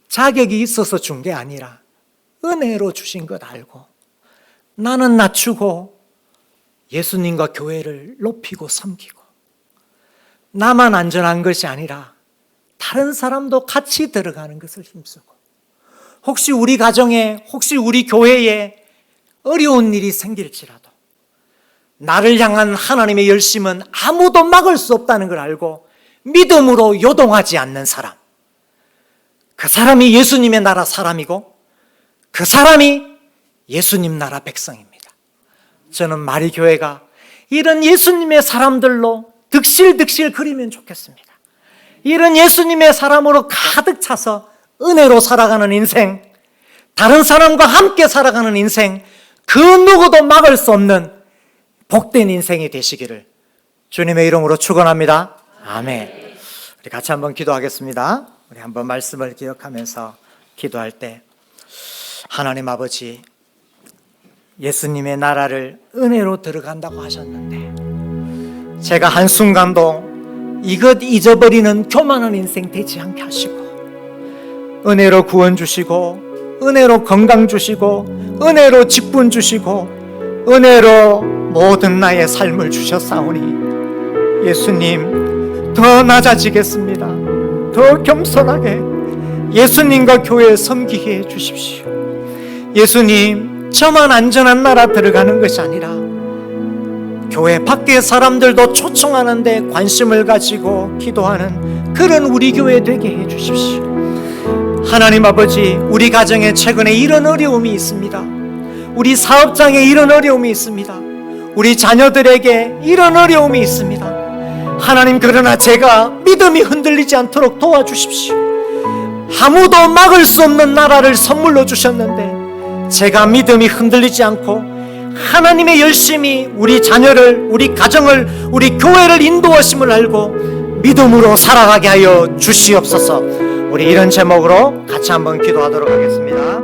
자격이 있어서 준 게 아니라 은혜로 주신 것 알고 나는 낮추고 예수님과 교회를 높이고 섬기고, 나만 안전한 것이 아니라 다른 사람도 같이 들어가는 것을 힘쓰고, 혹시 우리 가정에, 혹시 우리 교회에 어려운 일이 생길지라도 나를 향한 하나님의 열심은 아무도 막을 수 없다는 걸 알고 믿음으로 요동하지 않는 사람, 그 사람이 예수님의 나라 사람이고 그 사람이 예수님 나라 백성입니다. 저는 마리교회가 이런 예수님의 사람들로 득실득실 그리면 좋겠습니다. 이런 예수님의 사람으로 가득 차서 은혜로 살아가는 인생, 다른 사람과 함께 살아가는 인생, 그 누구도 막을 수 없는 복된 인생이 되시기를 주님의 이름으로 축원합니다. 아멘. 우리 같이 한번 기도하겠습니다. 우리 한번 말씀을 기억하면서 기도할 때, 하나님 아버지, 예수님의 나라를 은혜로 들어간다고 하셨는데 제가 한순간도 이것 잊어버리는 교만한 인생 되지 않게 하시고 은혜로 구원 주시고 은혜로 건강 주시고 은혜로 직분 주시고 은혜로 모든 나의 삶을 주셨사오니 예수님 더 낮아지겠습니다. 더 겸손하게 예수님과 교회에 섬기게 해 주십시오. 예수님, 저만 안전한 나라 들어가는 것이 아니라 교회 밖의 사람들도 초청하는데 관심을 가지고 기도하는 그런 우리 교회 되게 해 주십시오. 하나님 아버지, 우리 가정에 최근에 이런 어려움이 있습니다. 우리 사업장에 이런 어려움이 있습니다. 우리 자녀들에게 이런 어려움이 있습니다. 하나님, 그러나 제가 믿음이 흔들리지 않도록 도와주십시오. 아무도 막을 수 없는 나라를 선물로 주셨는데 제가 믿음이 흔들리지 않고 하나님의 열심히 우리 자녀를, 우리 가정을, 우리 교회를 인도하심을 알고 믿음으로 살아가게 하여 주시옵소서. 우리 이런 제목으로 같이 한번 기도하도록 하겠습니다.